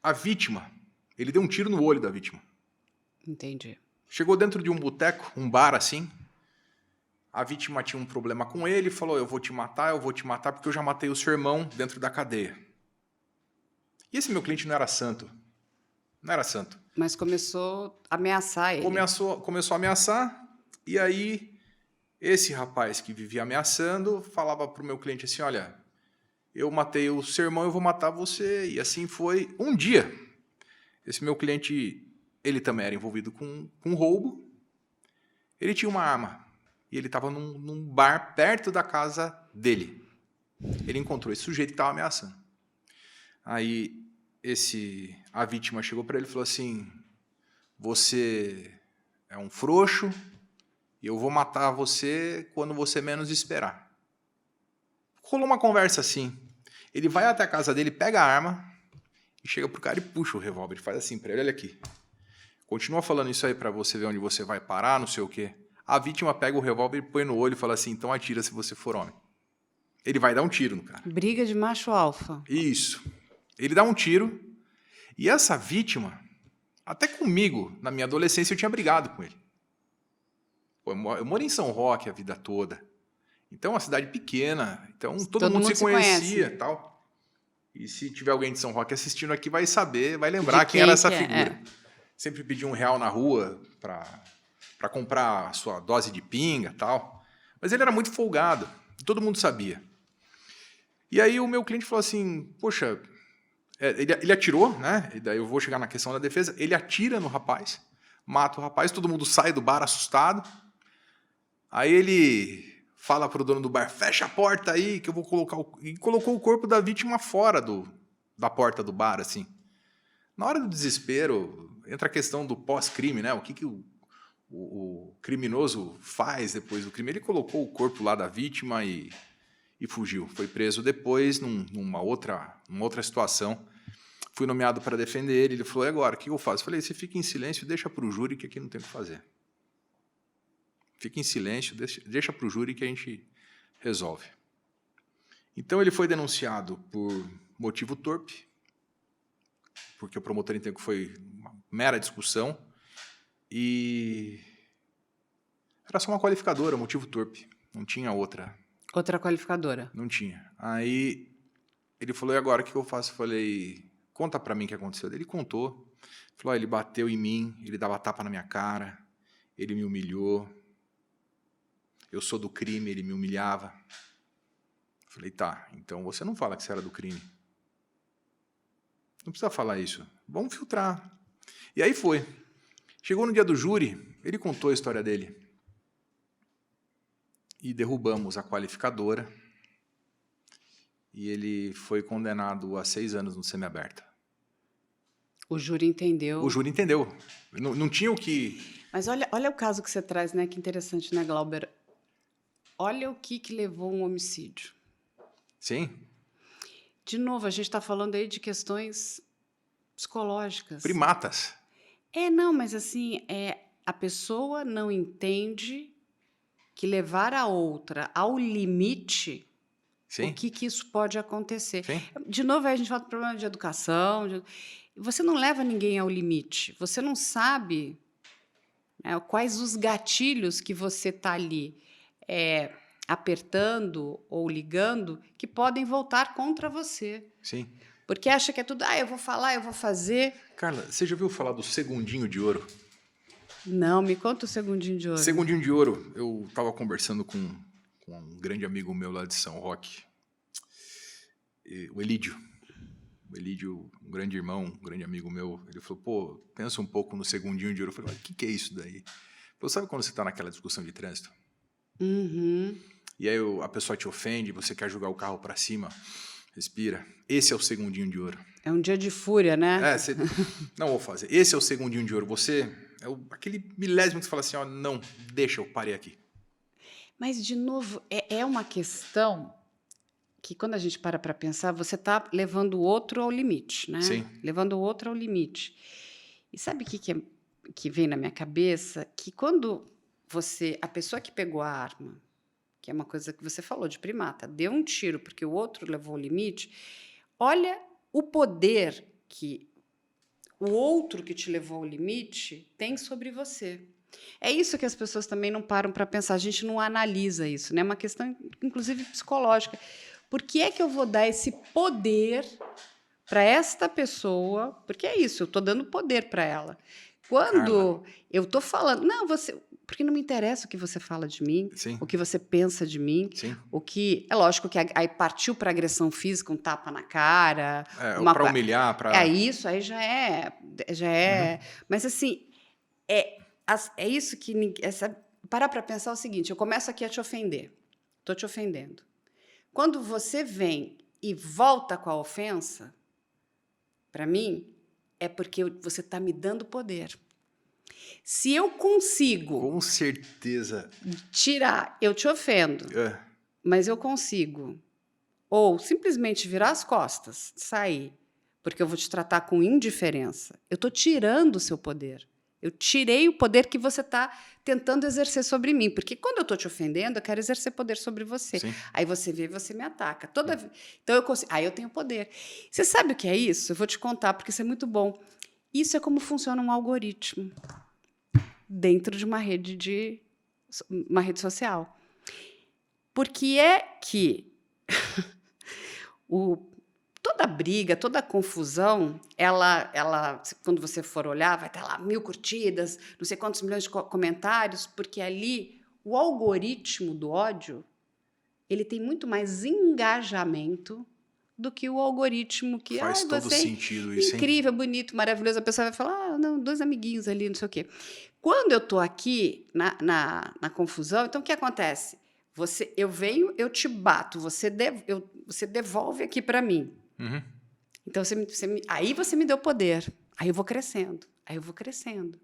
Speaker 2: A vítima, ele deu um tiro no olho da vítima.
Speaker 1: Entendi.
Speaker 2: Chegou dentro de um boteco, um bar assim. A vítima tinha um problema com ele, falou, eu vou te matar porque eu já matei o seu irmão dentro da cadeia. E esse meu cliente não era santo. Não era santo.
Speaker 1: Mas começou a ameaçar ele.
Speaker 2: Começou a ameaçar, e aí esse rapaz que vivia ameaçando falava para o meu cliente assim, olha, eu matei o seu irmão, eu vou matar você. E assim foi um dia. Esse meu cliente, ele também era envolvido com roubo. Ele tinha uma arma. E ele estava num bar perto da casa dele. Ele encontrou esse sujeito que estava ameaçando. Aí a vítima chegou para ele e falou assim, você é um frouxo e eu vou matar você quando você menos esperar. Rolou uma conversa assim. Ele vai até a casa dele, pega a arma e chega pro cara e puxa o revólver. Ele faz assim para ele, olha aqui. Continua falando isso aí para você ver onde você vai parar, não sei o quê. A vítima pega o revólver e põe no olho e fala assim, então atira se você for homem. Ele vai dar um tiro no cara.
Speaker 1: Briga de macho alfa.
Speaker 2: Isso. Ele dá um tiro e essa vítima, até comigo, na minha adolescência, eu tinha brigado com ele. Pô, eu moro em São Roque a vida toda. Então, é uma cidade pequena. Então, todo mundo se conhecia e tal. E se tiver alguém de São Roque assistindo aqui, vai saber, vai lembrar quem era essa figura. Sempre pedi R$1 na rua para comprar a sua dose de pinga e tal. Mas ele era muito folgado. Todo mundo sabia. E aí o meu cliente falou assim, poxa, ele atirou, né? E daí eu vou chegar na questão da defesa. Ele atira no rapaz, mata o rapaz, todo mundo sai do bar assustado. Aí ele fala pro dono do bar, fecha a porta aí que eu vou colocar... E colocou o corpo da vítima fora da porta do bar, assim. Na hora do desespero, entra a questão do pós-crime, né? O que o criminoso faz depois do crime? Ele colocou o corpo lá da vítima e fugiu. Foi preso depois, numa outra situação. Fui nomeado para defender ele. Ele falou, e agora, o que eu faço? Eu falei, você fica em silêncio e deixa para o júri que aqui não tem o que fazer. Fica em silêncio, deixa para o júri que a gente resolve. Então, ele foi denunciado por motivo torpe, porque o promotor entendeu que foi uma mera discussão, e era só uma qualificadora, motivo torpe, não tinha outra.
Speaker 1: Outra qualificadora?
Speaker 2: Não tinha. Aí ele falou, e agora, o que eu faço? Eu falei, conta pra mim o que aconteceu. Ele contou. Falou, ó, ele bateu em mim, ele dava tapa na minha cara, ele me humilhou. Eu sou do crime, ele me humilhava. Falei, tá, então você não fala que você era do crime. Não precisa falar isso. Vamos filtrar. E aí foi. Chegou no dia do júri, ele contou a história dele. E derrubamos a qualificadora. E ele foi condenado a 6 anos no semiaberta.
Speaker 1: O júri entendeu.
Speaker 2: O júri entendeu. Não tinha o que...
Speaker 1: Mas olha o caso que você traz, né? Que interessante, né, Glauber? Olha o que levou um homicídio.
Speaker 2: Sim.
Speaker 1: De novo, a gente está falando aí de questões psicológicas.
Speaker 2: Primatas.
Speaker 1: Não, mas assim, a pessoa não entende que levar a outra ao limite,
Speaker 2: Sim.
Speaker 1: o que isso pode acontecer.
Speaker 2: Sim.
Speaker 1: De novo, aí a gente fala do problema de educação. Você não leva ninguém ao limite. Você não sabe, né, quais os gatilhos que você está ali apertando ou ligando que podem voltar contra você.
Speaker 2: Sim.
Speaker 1: Porque acha que é tudo, eu vou falar, eu vou fazer.
Speaker 2: Carla, você já ouviu falar do segundinho de ouro?
Speaker 1: Não, me conta o segundinho de ouro.
Speaker 2: Segundinho de ouro. Eu estava conversando com um grande amigo meu lá de São Roque, o Elídio. O Elídio, um grande irmão, um grande amigo meu, ele falou, pô, pensa um pouco no segundinho de ouro. Eu falei, o que é isso daí? Ele falou, sabe quando você está naquela discussão de trânsito?
Speaker 1: Uhum.
Speaker 2: E aí a pessoa te ofende, você quer jogar o carro para cima, respira. Esse é o segundinho de ouro.
Speaker 1: É um dia de fúria, né?
Speaker 2: Não vou fazer. Esse é o segundinho de ouro. Você é aquele milésimo que você fala assim, ó, não, deixa, eu parei aqui.
Speaker 1: Mas, de novo, é uma questão que, quando a gente para pensar, você está levando o outro ao limite, né?
Speaker 2: Sim.
Speaker 1: Levando o outro ao limite. E sabe o que vem na minha cabeça? Que quando a pessoa que pegou a arma, que é uma coisa que você falou de primata, deu um tiro porque o outro levou ao limite, olha o poder que o outro que te levou ao limite tem sobre você. É isso que as pessoas também não param para pensar, a gente não analisa isso, né? É uma questão, inclusive, psicológica. Por que é que eu vou dar esse poder para esta pessoa? Porque é isso, eu estou dando poder para ela. Quando eu estou falando, não, porque não me interessa o que você fala de mim,
Speaker 2: Sim.
Speaker 1: o que você pensa de mim,
Speaker 2: Sim.
Speaker 1: o que é lógico que aí partiu para agressão física, um tapa na cara,
Speaker 2: para humilhar, para
Speaker 1: isso aí já é, mas assim é isso que parar para pensar o seguinte: eu começo aqui a te ofender, estou te ofendendo. Quando você vem e volta com a ofensa, para mim, é porque você está me dando poder. Se eu consigo...
Speaker 2: Com certeza.
Speaker 1: Tirar, eu te ofendo, mas eu consigo. Ou simplesmente virar as costas, sair, porque eu vou te tratar com indiferença. Eu estou tirando o seu poder. Eu tirei o poder que você está tentando exercer sobre mim. Porque quando eu estou te ofendendo, eu quero exercer poder sobre você.
Speaker 2: Sim.
Speaker 1: Aí você vê e você me ataca. Então eu consigo. Aí eu tenho poder. Você sabe o que é isso? Eu vou te contar, porque isso é muito bom. Isso é como funciona um algoritmo dentro de uma rede social. Porque é que toda briga, toda confusão, ela, quando você for olhar, vai estar lá 1000 curtidas, não sei quantos milhões de comentários, porque ali o algoritmo do ódio, ele tem muito mais engajamento do que o algoritmo que
Speaker 2: faz todo sentido isso,
Speaker 1: incrível, bonito, maravilhoso. A pessoa vai falar, não, 2 amiguinhos ali, não sei o quê. Quando eu estou aqui na confusão, então o que acontece? Eu venho, eu te bato, você devolve aqui para mim.
Speaker 2: Uhum.
Speaker 1: Então, aí você me deu poder. Aí eu vou crescendo, aí eu vou crescendo.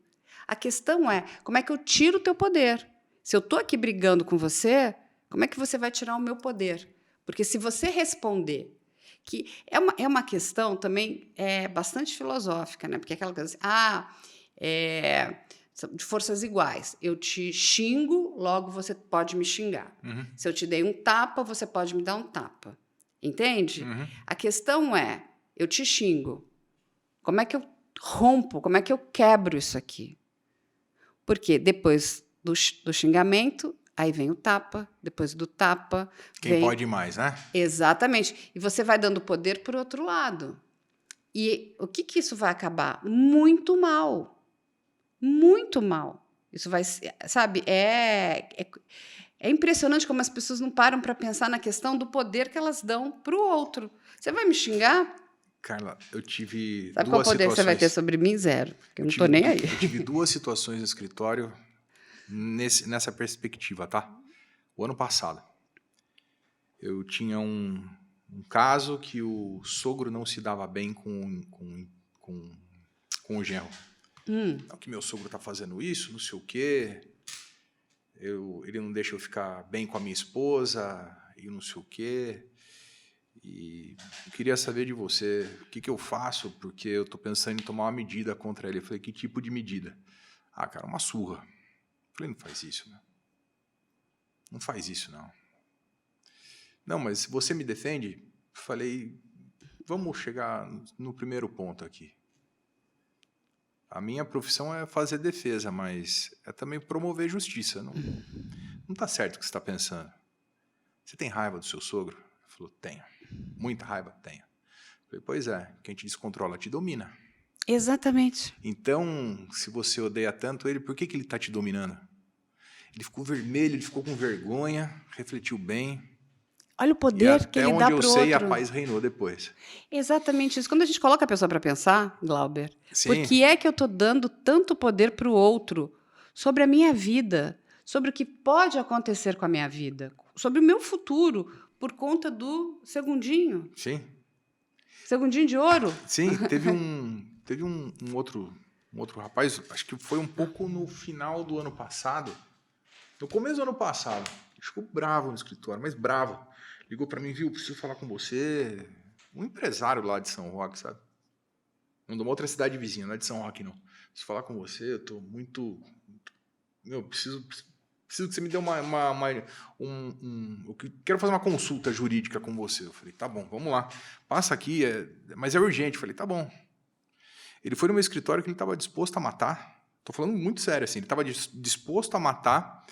Speaker 1: A questão é, como é que eu tiro o teu poder? Se eu estou aqui brigando com você, como é que você vai tirar o meu poder? Porque se você responder, que é uma questão também bastante filosófica, né? Porque é aquela coisa assim, de forças iguais. Eu te xingo, logo você pode me xingar.
Speaker 2: Uhum.
Speaker 1: Se eu te dei um tapa, você pode me dar um tapa. Entende?
Speaker 2: Uhum.
Speaker 1: A questão é, eu te xingo. Como é que eu rompo? Como é que eu quebro isso aqui? Porque depois do xingamento, aí vem o tapa, depois do tapa...
Speaker 2: Quem pode mais, né?
Speaker 1: Exatamente. E você vai dando poder para o outro lado. E o que isso vai acabar? Muito mal. Muito mal. Isso vai ser, sabe, é impressionante como as pessoas não param para pensar na questão do poder que elas dão para o outro. Você vai me xingar?
Speaker 2: Carla, eu tive
Speaker 1: Sabe qual
Speaker 2: duas
Speaker 1: poder que você vai ter
Speaker 2: situações.
Speaker 1: sobre mim? Zero. Porque eu
Speaker 2: Eu
Speaker 1: não tô
Speaker 2: tive,
Speaker 1: nem aí.
Speaker 2: eu tive duas situações no escritório nessa perspectiva, tá? O ano passado, eu tinha um caso que o sogro não se dava bem com, com o genro. Não, que meu sogro tá fazendo isso, não sei o quê. Ele não deixa eu ficar bem com a minha esposa e não sei o quê. E eu queria saber de você, o que eu faço, porque eu tô pensando em tomar uma medida contra ele. Eu falei, que tipo de medida? Ah, cara, uma surra. Eu falei, não faz isso, né? Não faz isso, não. Não, mas se você me defende, eu falei, vamos chegar no primeiro ponto aqui. A minha profissão é fazer defesa, mas é também promover justiça. Não tá certo o que você está pensando. Você tem raiva do seu sogro? Ele falou, tenho. Muita raiva? Tenho. Eu falei, pois é, quem te descontrola te domina.
Speaker 1: Exatamente.
Speaker 2: Então, se você odeia tanto ele, por que ele está te dominando? Ele ficou vermelho, ele ficou com vergonha, refletiu bem.
Speaker 1: Olha o
Speaker 2: E
Speaker 1: poder que
Speaker 2: até
Speaker 1: ele
Speaker 2: onde
Speaker 1: dá
Speaker 2: eu
Speaker 1: para o
Speaker 2: sei, a
Speaker 1: outro.
Speaker 2: paz reinou depois.
Speaker 1: Exatamente isso. Quando a gente coloca a pessoa para pensar, Glauber, por
Speaker 2: Sim,
Speaker 1: que é que eu estou dando tanto poder para o outro sobre a minha vida, sobre o que pode acontecer com a minha vida, sobre o meu futuro, por conta do segundinho?
Speaker 2: sim.
Speaker 1: Segundinho de ouro?
Speaker 2: Sim, teve um outro rapaz, acho que foi um pouco no final do ano passado, no começo do ano passado, ele ficou bravo no escritório, mas bravo. Ligou para mim, viu, preciso falar com você. Um empresário lá de São Roque, sabe? Não de uma outra cidade vizinha, não é de São Roque, não. Preciso falar com você, eu tô muito... Meu, preciso que você me dê eu quero fazer uma consulta jurídica com você. Eu falei, tá bom, vamos lá. Passa aqui, mas é urgente. Eu falei, tá bom. Ele foi no meu escritório que ele estava disposto a matar. Tô falando muito sério, assim. Ele estava disposto a matar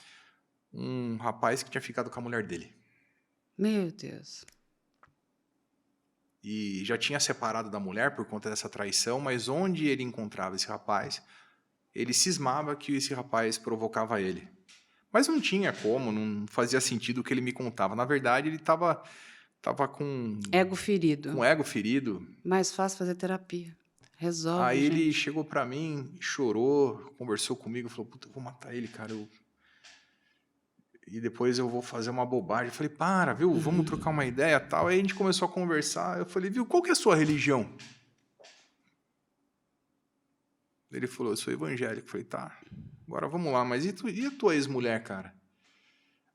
Speaker 2: um rapaz que tinha ficado com a mulher dele.
Speaker 1: Meu Deus.
Speaker 2: E já tinha separado da mulher por conta dessa traição, mas onde ele encontrava esse rapaz, ele cismava que esse rapaz provocava ele. Mas não tinha como, não fazia sentido o que ele me contava. Na verdade, ele estava com
Speaker 1: Ego ferido.
Speaker 2: o ego ferido.
Speaker 1: Mais fácil fazer terapia. Resolve,
Speaker 2: Aí ele
Speaker 1: gente.
Speaker 2: chegou pra mim, chorou, conversou comigo, falou, puta, eu vou matar ele, cara. E depois eu vou fazer uma bobagem. Eu falei, para, viu, vamos trocar uma ideia e tal. Aí a gente começou a conversar. Eu falei, viu, qual que é a sua religião? Ele falou, eu sou evangélico. Eu falei, tá, agora vamos lá. Mas e a tua ex-mulher, cara?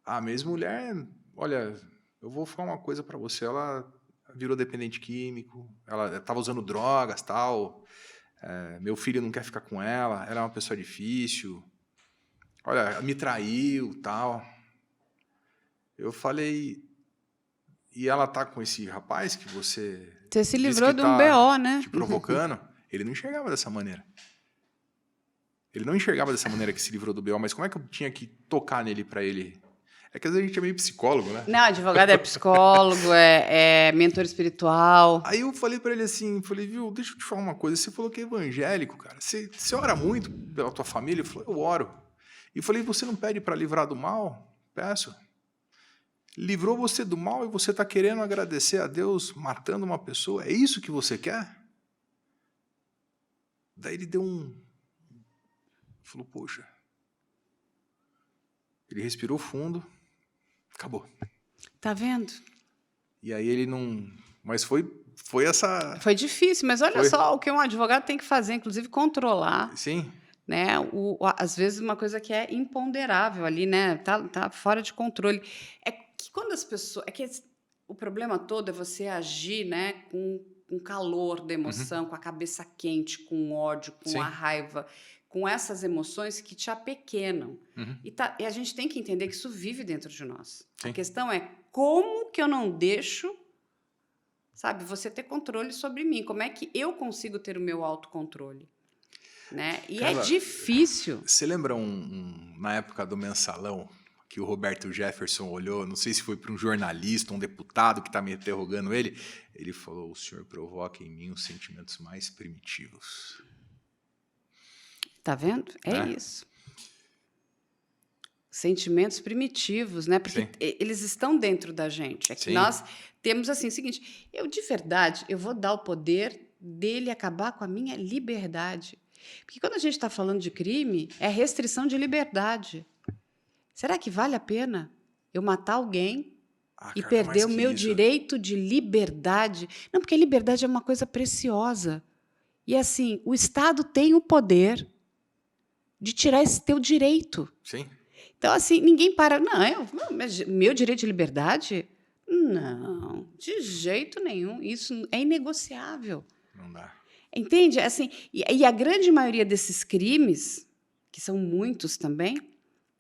Speaker 2: Ah, minha ex-mulher, olha, eu vou falar uma coisa pra você. Ela virou dependente químico, ela estava usando drogas, tal. Meu filho não quer ficar com ela. Ela é uma pessoa difícil. Olha, me traiu, tal. Eu falei, e ela tá com esse rapaz que você
Speaker 1: Você se
Speaker 2: disse
Speaker 1: livrou
Speaker 2: que
Speaker 1: de um
Speaker 2: tá
Speaker 1: BO, né?
Speaker 2: te provocando? Ele não enxergava dessa maneira. Ele não enxergava dessa maneira que se livrou do BO, mas como é que eu tinha que tocar nele pra ele? É que às vezes a gente é meio psicólogo, né?
Speaker 1: Não, advogado é psicólogo, é mentor espiritual.
Speaker 2: Aí eu falei pra ele assim, falei, viu, deixa eu te falar uma coisa, você falou que é evangélico, cara, você ora muito pela tua família? Ele falou, eu oro. E eu falei, você não pede pra livrar do mal? Peço. Livrou você do mal e você está querendo agradecer a Deus matando uma pessoa? É isso que você quer? Daí ele deu falou, poxa. Ele respirou fundo, acabou.
Speaker 1: Tá vendo?
Speaker 2: E aí ele não... Mas foi essa...
Speaker 1: Foi difícil, mas olha
Speaker 2: Foi.
Speaker 1: só o que um advogado tem que fazer, inclusive controlar,
Speaker 2: Sim,
Speaker 1: né? Às vezes uma coisa que é imponderável ali, né? Tá fora de controle. É que quando as pessoas... o problema todo é você agir, né, com calor da emoção, com a cabeça quente, com ódio, com a
Speaker 2: sim.
Speaker 1: raiva, com essas emoções que te apequenam.
Speaker 2: Uhum.
Speaker 1: E a gente tem que entender que isso vive dentro de nós.
Speaker 2: Sim.
Speaker 1: A questão é como que eu não deixo, sabe, você ter controle sobre mim. Como é que eu consigo ter o meu autocontrole? Né? E
Speaker 2: Carla,
Speaker 1: é difícil.
Speaker 2: Você lembra na época do mensalão, que o Roberto Jefferson olhou, não sei se foi para um jornalista, um deputado que está me interrogando ele falou, o senhor provoca em mim os sentimentos mais primitivos.
Speaker 1: Tá vendo? É
Speaker 2: Né?
Speaker 1: isso. Sentimentos primitivos, né? Porque
Speaker 2: Sim,
Speaker 1: eles estão dentro da gente. É que
Speaker 2: sim.
Speaker 1: nós temos assim o seguinte: eu de verdade, eu vou dar o poder dele acabar com a minha liberdade. Porque quando a gente está falando de crime, é restrição de liberdade. Será que vale a pena eu matar alguém
Speaker 2: Ah,
Speaker 1: e
Speaker 2: Carla,
Speaker 1: perder
Speaker 2: mais
Speaker 1: o
Speaker 2: que
Speaker 1: meu
Speaker 2: isso.
Speaker 1: direito de liberdade? Não, porque a liberdade é uma coisa preciosa. E assim, o Estado tem o poder de tirar esse teu direito.
Speaker 2: Sim,
Speaker 1: Então, assim, ninguém para. Mas meu direito de liberdade? Não, de jeito nenhum. Isso é inegociável.
Speaker 2: não dá.
Speaker 1: Entende? Assim, e a grande maioria desses crimes, que são muitos também,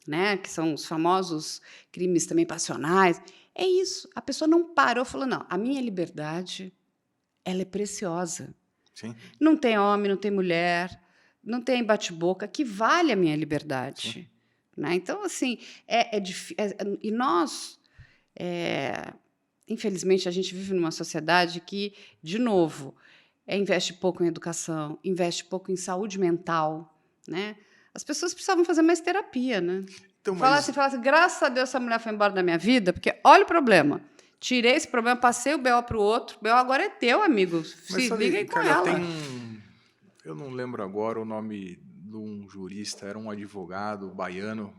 Speaker 1: né, que são os famosos crimes também passionais, é isso. A pessoa não parou e falou: não, a minha liberdade ela é preciosa.
Speaker 2: Sim,
Speaker 1: Não tem homem, não tem mulher, não tem bate-boca que vale a minha
Speaker 2: sim.
Speaker 1: liberdade. Né? Então, assim, e nós, é, infelizmente, a gente vive numa sociedade que, de novo, investe pouco em educação, investe pouco em saúde mental. Né? As pessoas precisavam fazer mais terapia. Né?
Speaker 2: Então,
Speaker 1: Falar
Speaker 2: mas,
Speaker 1: assim, graças a Deus essa mulher foi embora da minha vida, porque olha o problema. Tirei esse problema, passei o BO para o outro. O BO agora é teu, amigo.
Speaker 2: mas
Speaker 1: Se liga
Speaker 2: sabe,
Speaker 1: aí com
Speaker 2: Carla, tem
Speaker 1: ela.
Speaker 2: um... Eu não lembro agora o nome de um jurista, era um advogado baiano,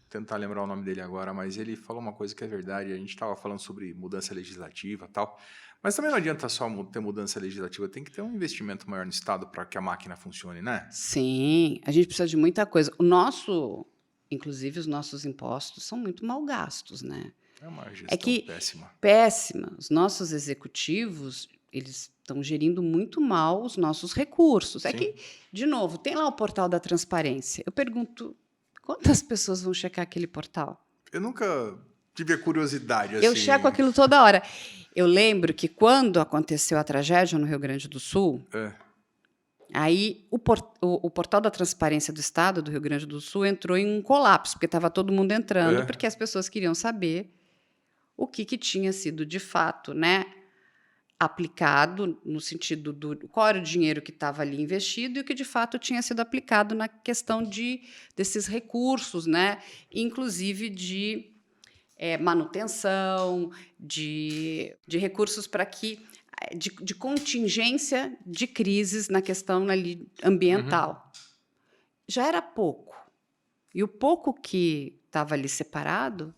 Speaker 2: tentar lembrar o nome dele agora, mas ele falou uma coisa que é verdade, a gente estava falando sobre mudança legislativa e tal, mas também não adianta só ter mudança legislativa, tem que ter um investimento maior no Estado para que a máquina funcione, né?
Speaker 1: Sim, a gente precisa de muita coisa. Inclusive, os nossos impostos são muito mal gastos, né?
Speaker 2: É uma
Speaker 1: É
Speaker 2: gestão
Speaker 1: que,
Speaker 2: péssima.
Speaker 1: péssima, os nossos executivos, eles estão gerindo muito mal os nossos recursos. É
Speaker 2: Sim.
Speaker 1: que, de novo, tem lá o portal da transparência. Eu pergunto, quantas pessoas vão checar aquele portal?
Speaker 2: Eu nunca tive a curiosidade,
Speaker 1: Eu checo
Speaker 2: assim...
Speaker 1: aquilo toda hora. Eu lembro que quando aconteceu a tragédia no Rio Grande do Sul,
Speaker 2: É,
Speaker 1: aí o portal da transparência do Estado do Rio Grande do Sul entrou em um colapso, porque estava todo mundo entrando,
Speaker 2: é,
Speaker 1: porque as pessoas queriam saber o que tinha sido de fato, né, aplicado no sentido do qual era o dinheiro que estava ali investido e o que de fato tinha sido aplicado na questão desses recursos, né, inclusive de manutenção, de recursos para que de contingência de crises na questão ali
Speaker 2: uhum,
Speaker 1: ambiental. Já era pouco. E o pouco que estava ali separado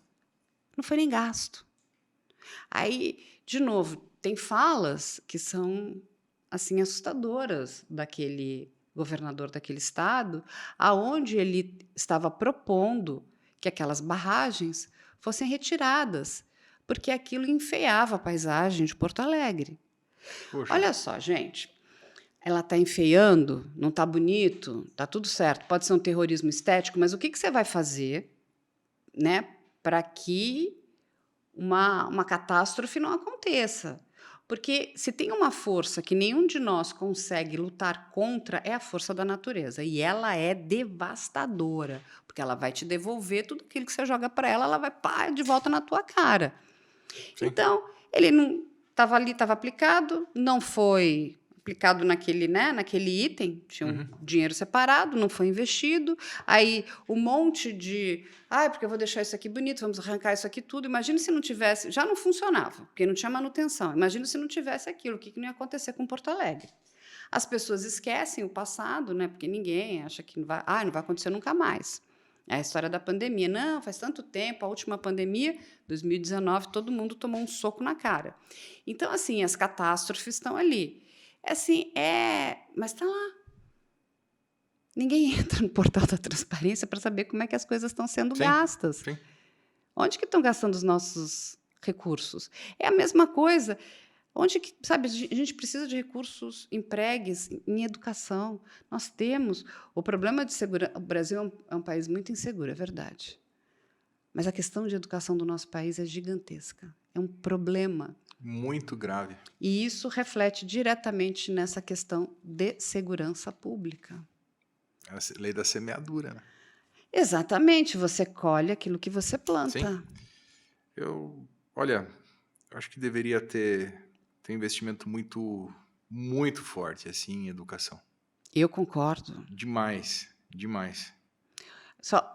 Speaker 1: não foi nem gasto. Aí, de novo, tem falas que são assim assustadoras daquele governador daquele estado, aonde ele estava propondo que aquelas barragens fossem retiradas, porque aquilo enfeiava a paisagem de Porto Alegre.
Speaker 2: poxa,
Speaker 1: Olha só, gente, ela está enfeiando, não está bonito, está tudo certo, pode ser um terrorismo estético, mas o que você vai fazer, né, para que uma catástrofe não aconteça? Porque se tem uma força que nenhum de nós consegue lutar contra, é a força da natureza. E ela é devastadora, porque ela vai te devolver tudo aquilo que você joga para ela, ela vai pá, de volta na tua cara.
Speaker 2: sim,
Speaker 1: Então, ele não estava ali, estava aplicado, não foi aplicado naquele, né, naquele item, tinha um
Speaker 2: uhum,
Speaker 1: dinheiro separado, não foi investido. Aí um monte de, porque eu vou deixar isso aqui bonito, vamos arrancar isso aqui tudo. Imagina se não tivesse, já não funcionava, porque não tinha manutenção. Imagina se não tivesse aquilo, o que não ia acontecer com Porto Alegre? As pessoas esquecem o passado, né? Porque ninguém acha que não vai acontecer nunca mais. É a história da pandemia. Não, faz tanto tempo, a última pandemia, 2019, todo mundo tomou um soco na cara. Então, assim, as catástrofes estão ali. Mas está lá. Ninguém entra no portal da transparência para saber como é que as coisas estão sendo
Speaker 2: sim,
Speaker 1: gastas.
Speaker 2: sim.
Speaker 1: Onde que estão gastando os nossos recursos? É a mesma coisa. Onde que, sabe, a gente precisa de recursos empregues em educação. Nós temos. O problema de segurança. O Brasil é um país muito inseguro, é verdade. Mas a questão de educação do nosso país é gigantesca. É um problema.
Speaker 2: Muito grave.
Speaker 1: E isso reflete diretamente nessa questão de segurança pública.
Speaker 2: A lei da semeadura, né?
Speaker 1: Exatamente, você colhe aquilo que você
Speaker 2: Sim.
Speaker 1: planta.
Speaker 2: Olha, eu acho que deveria ter um investimento muito forte, assim, em educação.
Speaker 1: Eu concordo.
Speaker 2: Demais, demais.
Speaker 1: Só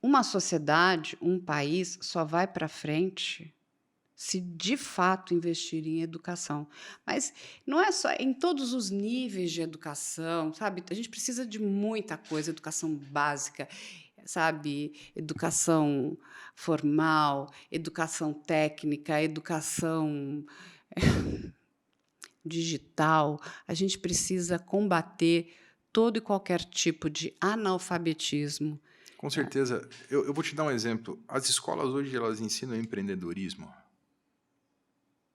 Speaker 1: uma sociedade, um país só vai para frente se de fato investir em educação. Mas não é só em todos os níveis de educação, sabe? A gente precisa de muita coisa, educação básica, sabe? Educação formal, educação técnica, educação digital. A gente precisa combater todo e qualquer tipo de analfabetismo.
Speaker 2: Com certeza. Eu vou te dar um exemplo. As escolas hoje, elas ensinam empreendedorismo?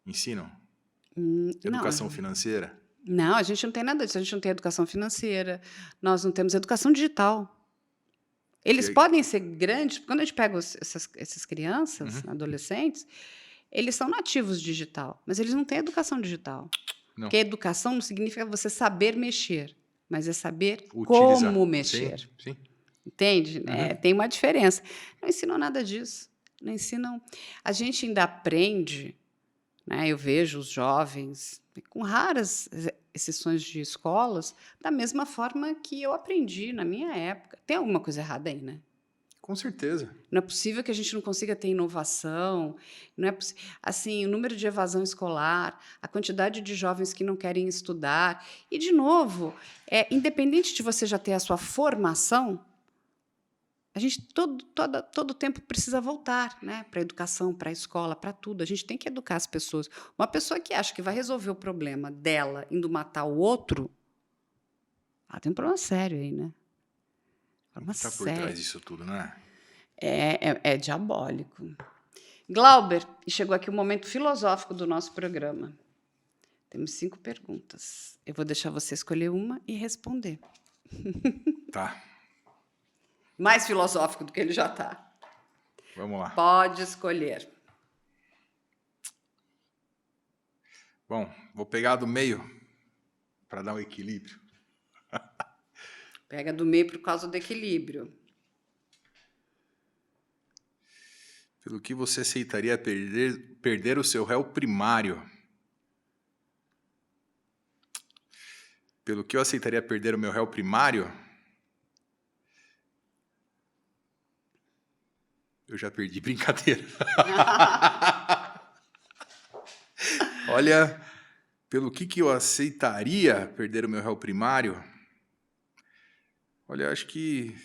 Speaker 2: Ensinam?
Speaker 1: Não,
Speaker 2: Educação financeira?
Speaker 1: não, a gente não tem nada disso. A gente não tem educação financeira, nós não temos educação digital. Eles
Speaker 2: Que,
Speaker 1: podem ser grandes, quando a gente pega essas crianças,
Speaker 2: Uhum.
Speaker 1: adolescentes, eles são nativos digital, mas eles não têm educação digital.
Speaker 2: Não.
Speaker 1: Porque educação não significa você saber mexer, mas é saber
Speaker 2: Utilizar.
Speaker 1: como
Speaker 2: Sim,
Speaker 1: mexer.
Speaker 2: sim.
Speaker 1: Entende?
Speaker 2: Uhum.
Speaker 1: Tem uma diferença. Não ensinam nada disso. Não ensinam. A gente ainda aprende, né? Eu vejo os jovens, com raras exceções de escolas, da mesma forma que eu aprendi na minha época. Tem alguma coisa errada aí, né?
Speaker 2: Com certeza.
Speaker 1: Não é possível que a gente não consiga ter inovação, não é assim, o número de evasão escolar, a quantidade de jovens que não querem estudar. E, de novo, independente de você já ter a sua formação, a gente todo tempo precisa voltar, né, para a educação, para a escola, para tudo. A gente tem que educar as pessoas. Uma pessoa que acha que vai resolver o problema dela indo matar o outro, ela tem um problema sério aí, né?
Speaker 2: O
Speaker 1: Problema
Speaker 2: que está por trás
Speaker 1: sério.
Speaker 2: disso tudo, né?
Speaker 1: É diabólico. Glauber, e chegou aqui o momento filosófico do nosso programa. Temos 5 perguntas. Eu vou deixar você escolher uma e responder.
Speaker 2: Tá,
Speaker 1: Mais filosófico do que ele já está.
Speaker 2: vamos lá.
Speaker 1: Pode escolher.
Speaker 2: Bom, vou pegar do meio para dar um equilíbrio.
Speaker 1: Pega do meio por causa do equilíbrio.
Speaker 2: Pelo que você aceitaria perder o seu réu primário? Pelo que eu aceitaria perder o meu réu primário? Eu já perdi, brincadeira. Olha, pelo que eu aceitaria perder o meu réu primário? Olha, acho que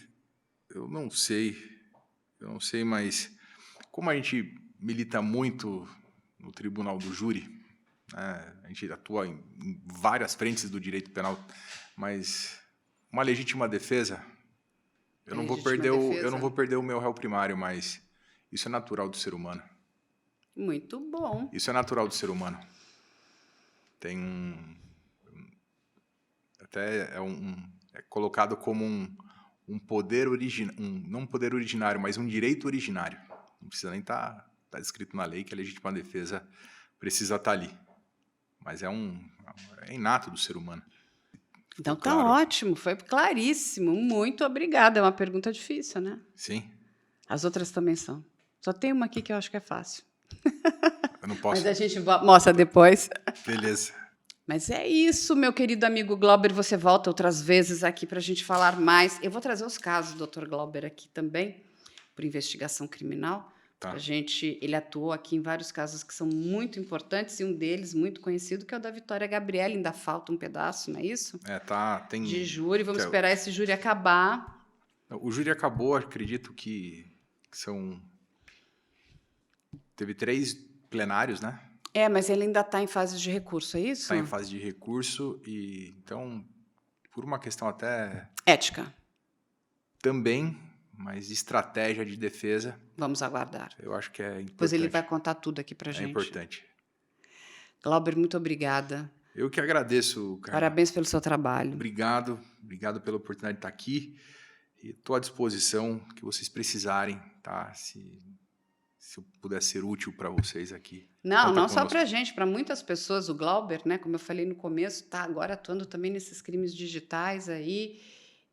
Speaker 2: eu não sei, mas como a gente milita muito no tribunal do júri, né, a gente atua em várias frentes do direito penal, mas uma legítima defesa, eu não vou perder o meu réu primário, mas isso é natural do ser humano.
Speaker 1: Muito bom.
Speaker 2: Isso é natural do ser humano. Tem até é colocado como um poder não um poder originário, mas um direito originário. Não precisa nem estar escrito na lei que a legítima defesa precisa estar ali. Mas é inato do ser humano.
Speaker 1: Então
Speaker 2: Ficou
Speaker 1: tá
Speaker 2: claro?
Speaker 1: ótimo, foi claríssimo. Muito obrigada. É uma pergunta difícil, né?
Speaker 2: Sim.
Speaker 1: As outras também são. Só tem uma aqui que eu acho que é fácil.
Speaker 2: Eu não posso.
Speaker 1: Mas a gente mostra depois.
Speaker 2: Beleza.
Speaker 1: Mas é isso, meu querido amigo Glauber. Você volta outras vezes aqui para a gente falar mais. Eu vou trazer os casos do Dr. Glauber aqui também, por investigação criminal.
Speaker 2: Tá.
Speaker 1: Ele atuou aqui em vários casos que são muito importantes, e um deles, muito conhecido, que é o da Vitória Gabriela. Ainda falta um pedaço, não é isso?
Speaker 2: Tem...
Speaker 1: De júri. Vamos esperar esse júri acabar.
Speaker 2: O júri acabou, acredito que são... Teve 3 plenários, né?
Speaker 1: Mas ele ainda está em fase de recurso, é isso?
Speaker 2: Está em fase de recurso e, então, por uma questão até...
Speaker 1: Ética.
Speaker 2: Também, mas de estratégia de defesa...
Speaker 1: Vamos aguardar.
Speaker 2: Eu acho que é importante.
Speaker 1: Pois ele vai contar tudo aqui para a gente.
Speaker 2: É importante.
Speaker 1: Glauber, muito obrigada.
Speaker 2: Eu que agradeço, Carla.
Speaker 1: Parabéns pelo seu trabalho.
Speaker 2: Obrigado pela oportunidade de estar aqui. E estou à disposição que vocês precisarem, tá? Se eu puder ser útil para vocês aqui.
Speaker 1: Não só para a gente, para muitas pessoas. O Glauber, né, como eu falei no começo, está agora atuando também nesses crimes digitais aí.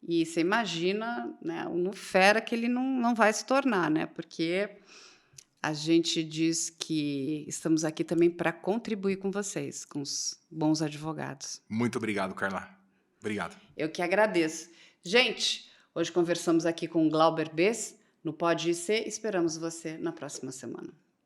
Speaker 1: E você imagina, né, no fera que ele não vai se tornar, né? Porque a gente diz que estamos aqui também para contribuir com vocês, com os bons advogados.
Speaker 2: Muito obrigado, Carla. Obrigado.
Speaker 1: Eu que agradeço. Gente, hoje conversamos aqui com o Glauber Bess no Pode IC. Esperamos você na próxima semana.